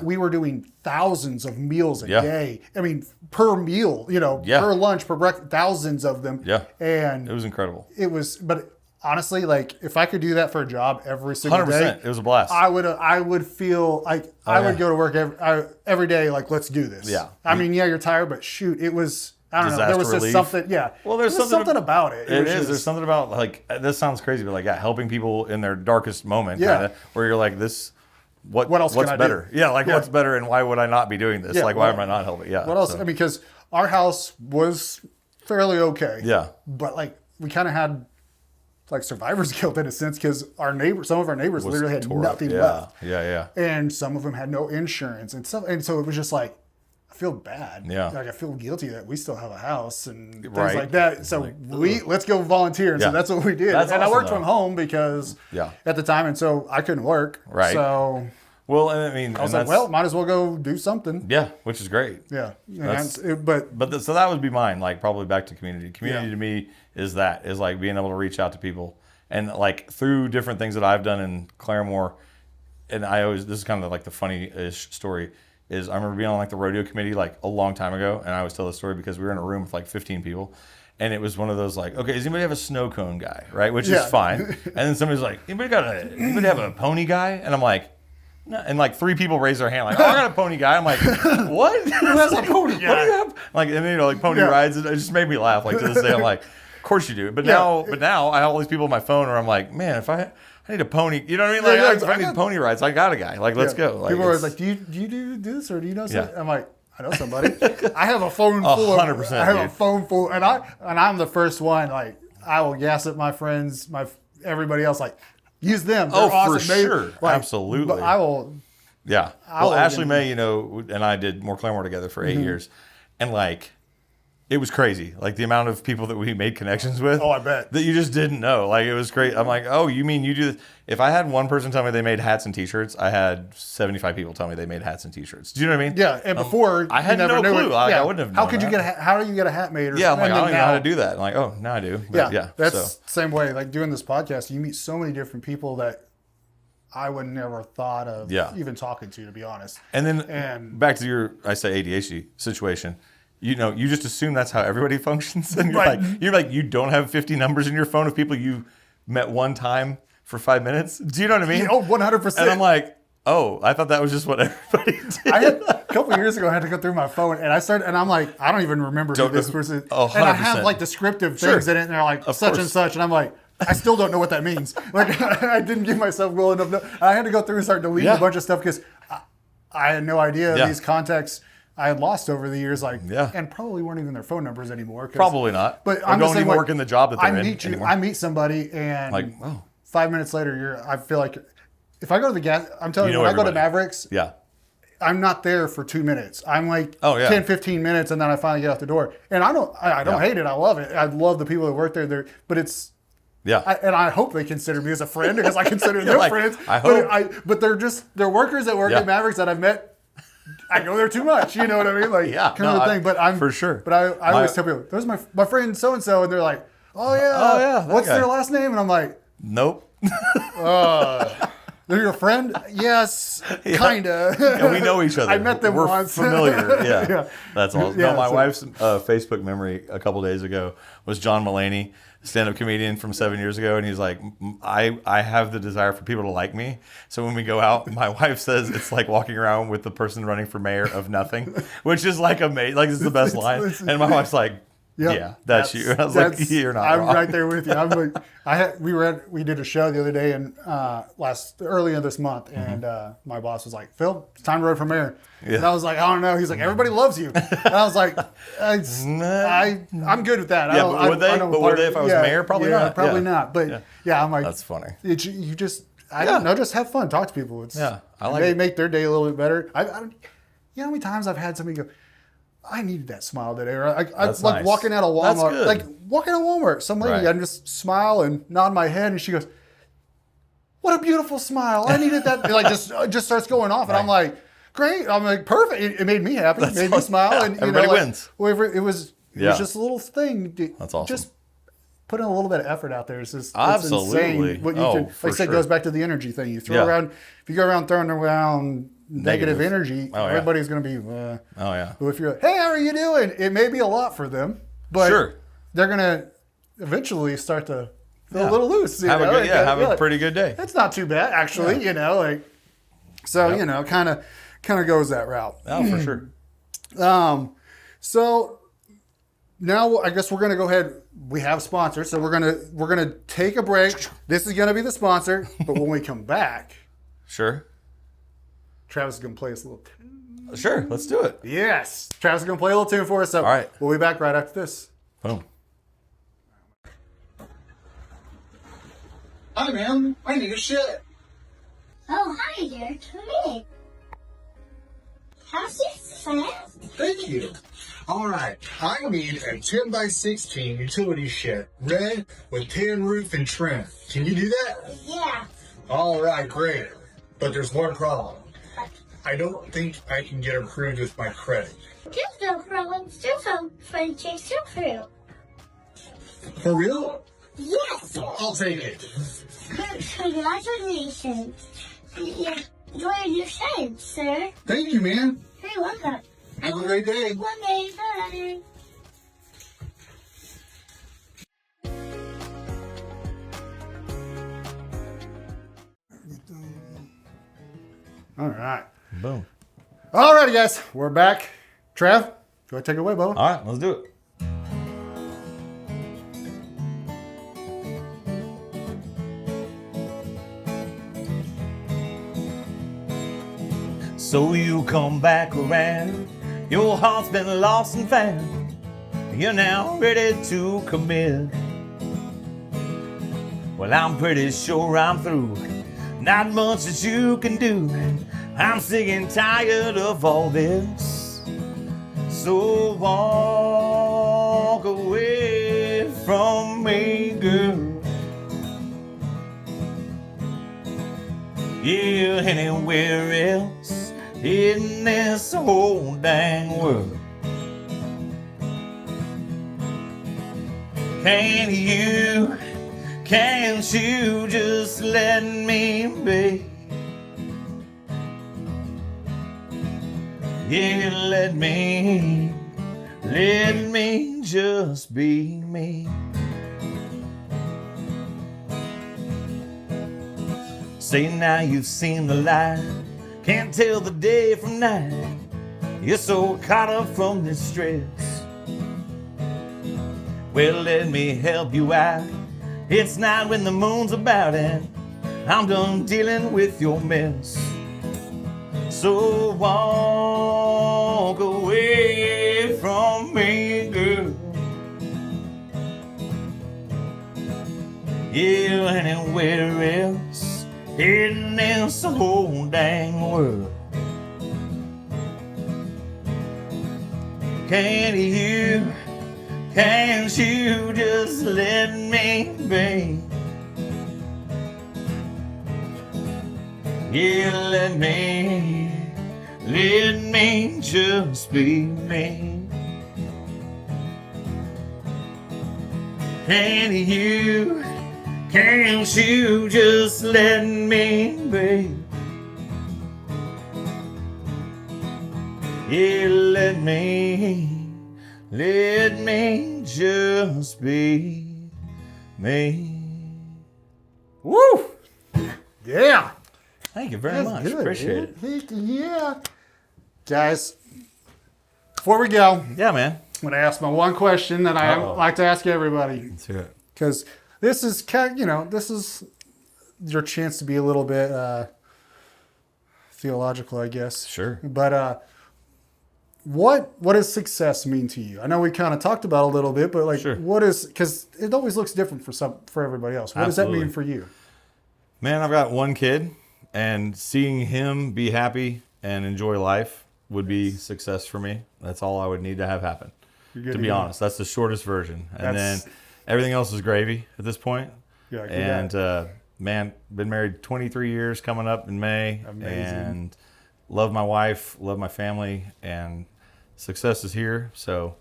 we were doing thousands of meals a day. I mean, per meal, per lunch, per breakfast, thousands of them. Yeah, and it was incredible. It was, but honestly, like if I could do that for a job every single 100%, day, it was a blast. I would feel like I would go to work every day. Like, let's do this. Yeah. I mean, you're tired, but shoot, it was. I don't know. There was relief. just something. Yeah. Well, there's something about it. There's something about like this sounds crazy, but like helping people in their darkest moment. Yeah. Where you're like this. What else? What's better? Do? Yeah. Like what's better, and why would I not be doing this? Like why am I not helping? Yeah. What else? So. I mean, because our house was fairly okay. Yeah. But like we kind of had like survivor's guilt in a sense because some of our neighbors literally had nothing left. Yeah. And some of them had no insurance and stuff, and so it was just like. I feel bad. Yeah. Like I feel guilty that we still have a house and things like that. So let's go volunteer. And so that's what we did. And I worked from home because at the time, and so I couldn't work. Right. So well, and I mean, I was like, well, might as well go do something. Yeah, which is great. Yeah. So that would be mine. Like probably back to community. Community to me is like being able to reach out to people and like through different things that I've done in Claremore. And this is kind of like the funny-ish story. Is I remember being on like the rodeo committee like a long time ago, and I always tell the story because we were in a room with like 15 people, and it was one of those like, okay, does anybody have a snow cone guy, right? Which is fine. And then somebody's like, anybody have a pony guy? And I'm like, no. And like 3 people raise their hand like, oh, I got a pony guy. I'm like, what? Who has a pony guy? What do you have? Like, and like pony rides. It just made me laugh. Like to this day, I'm like, of course you do. But now I have all these people on my phone where I'm like, man, if I need a pony. You know what I mean? Like, if I need pony rides, I got a guy. Like, let's go. Like, people are always like, do you do this or do you know something? I'm like, I know somebody. I have a phone full. 100%. I have a phone full, and I'm the first one. Like, I will gas at my friends, everybody else. Like, use them. They're awesome. For sure, like, absolutely. But I will. Yeah. Well, Ashley May, and I did more Claremore together for 8 years, and like. It was crazy, like the amount of people that we made connections with. Oh, I bet. That you just didn't know. Like, it was great. I'm like, oh, you mean you do this? If I had one person tell me they made hats and T-shirts, I had 75 people tell me they made hats and T-shirts. Do you know what I mean? Yeah, and before, I had no clue. I wouldn't have known how do you get a hat made? I'm like, I don't even know how to do that. I'm like, oh, now I do. But that's the same way. Like, doing this podcast, you meet so many different people that I would never thought of even talking to be honest. And then back to your, I say ADHD situation. You just assume that's how everybody functions. And you're like, you don't have 50 numbers in your phone of people you met one time for 5 minutes. Do you know what I mean? Oh, 100%. And I'm like, oh, I thought that was just what everybody did. A couple of years ago, I had to go through my phone, and I'm like, I don't even remember who this person. Oh, 100%. And I have like descriptive things in it, and they're like such and such, and I'm like, I still don't know what that means. Like, I didn't give myself well enough. I had to go through and start deleting a bunch of stuff because I had no idea these contacts I had lost over the years, and probably weren't even their phone numbers anymore. Probably not. But I'm don't even work in the job that they're in anymore. I meet somebody, and 5 minutes later, I feel like if I go to the gas, I'm telling you, when I go to Mavericks, I'm not there for 2 minutes. I'm like 10, 15 minutes, and then I finally get out the door. And I don't hate it. I love it. I love the people that work there. But it's and I hope they consider me as a friend because I consider them friends. I hope. But they're workers that work at Mavericks that I've met. I go there too much, you know what I mean? Like, kind of a thing. But I'm for sure. But I always tell people, there's my friend so and so, and they're like, oh yeah, what's their last name? And I'm like, nope. They're your friend? Yes, kinda. Yeah, we know each other. I met them We're once. familiar. Yeah, that's awesome. Yeah, no, my wife's Facebook memory a couple days ago was John Mulaney, stand-up comedian from 7 years ago, and he's like, I have the desire for people to like me. So when we go out, my wife says it's like walking around with the person running for mayor of nothing, which is like amazing. Like, it's the best line. And my wife's like, that's you. I was like, you're not I'm wrong. right there with you. I'm like, we did a show the other day and early in this month, and my boss was like, Phil, it's time to run for mayor. Yeah. And I was like, I don't know. He's like, everybody loves you. And I was like, I'm good with that. Yeah, but would they if I was mayor? Probably not. Probably not. But I'm like, that's funny. You just, I don't know, just have fun. Talk to people. I like it. Make their day a little bit better. You know how many times I've had somebody go, I needed that smile today. Or I like nice. Walking out of Walmart. Like walking out of Walmart. Some lady, I just smile and nod my head, and she goes, "What a beautiful smile! I needed that." Like just starts going off, and I'm like, "Great!" I'm like, "Perfect!" It made me happy. It made me smile, and everybody wins. Whatever it was just a little thing. That's awesome. Just put in a little bit of effort out there. It's just Absolutely. It's insane what you can. Like I said, it goes back to the energy thing. You throw around. If you go around throwing around negative energy, everybody's going to be. Oh yeah. But if you're, hey, how are you doing? It may be a lot for them, but they're going to eventually start to feel a little loose. Have a pretty good day. That's not too bad, actually. You know, like so. You know, kind of goes that route. Oh, for sure. So now I guess we're gonna go ahead. We have sponsors, so we're gonna take a break. This is gonna be the sponsor, but when we come back, Travis is gonna play us a little tune. Sure, let's do it. Yes, Travis is gonna play a little tune for us. So all right, we'll be back right after this. Boom. Hi, man. I need a shit. Oh, hi there. Come in. How's your fast? Thank you. All right. I need a 10 by 16 utility shed, red with tin roof and trim. Can you do that? Yeah. All right, great. But there's one problem. I don't think I can get approved with my credit. There's no problem. There's no friendship through. For real? Yes. I'll take it. Congratulations. Enjoy your stay, sir. Thank you, man. You're welcome. Have a great day. One day, bye. All right. Boom. All righty, guys. We're back. Trav, go ahead, take it away, Bubba. All right, let's do it. So you come back around, your heart's been lost and found, you're now ready to commit. Well, I'm pretty sure I'm through, not much that you can do, I'm sick and tired of all this. So walk away from me, girl. Yeah, anywhere else in this whole dang world. Can't you just let me be? Yeah, let me just be me. Say now you've seen the light, can't tell the day from night. You're so caught up from this stress. Well, let me help you out. It's night when the moon's about and I'm done dealing with your mess. So walk away from me, girl. Yeah, anywhere else in this whole dang world. Can't you just let me be? Yeah, let me just be me. Can't you just let me be? Yeah, let me just be me. Woo! Yeah. Thank you very much. Good, appreciate it. Yeah. Guys, before we go, man, I'm going to ask my one question that I like to ask everybody. Let's hear it. Because this is this is your chance to be a little bit theological, I guess. Sure. But what does success mean to you? I know we kind of talked about it a little bit, but what is, because it always looks different for everybody else. What does that mean for you? Man, I've got one kid, and seeing him be happy and enjoy life would be success for me. That's all I would need to have happen. To be honest, that's the shortest version. And then everything else is gravy at this point. Yeah, and man, been married 23 years coming up in May. Amazing. And love my wife, love my family, and success is here. So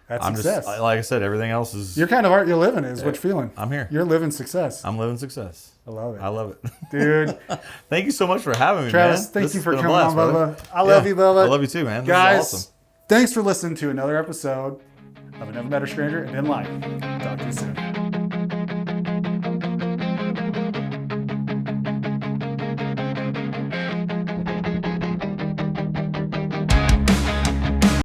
That's I'm success. just, like I said, everything else is. You're kind of art you're living is what you're feeling. I'm here. You're living success. I'm living success. I love it. I love it. Dude. Thank you so much for having me, Travis, man. thank This you has for been a coming blast, on, brother. Bubba. I love you, Bubba. I love you too, man. This Guys, is awesome. thanks for listening to another episode of A Never Met a Stranger and In Life. Talk to you soon.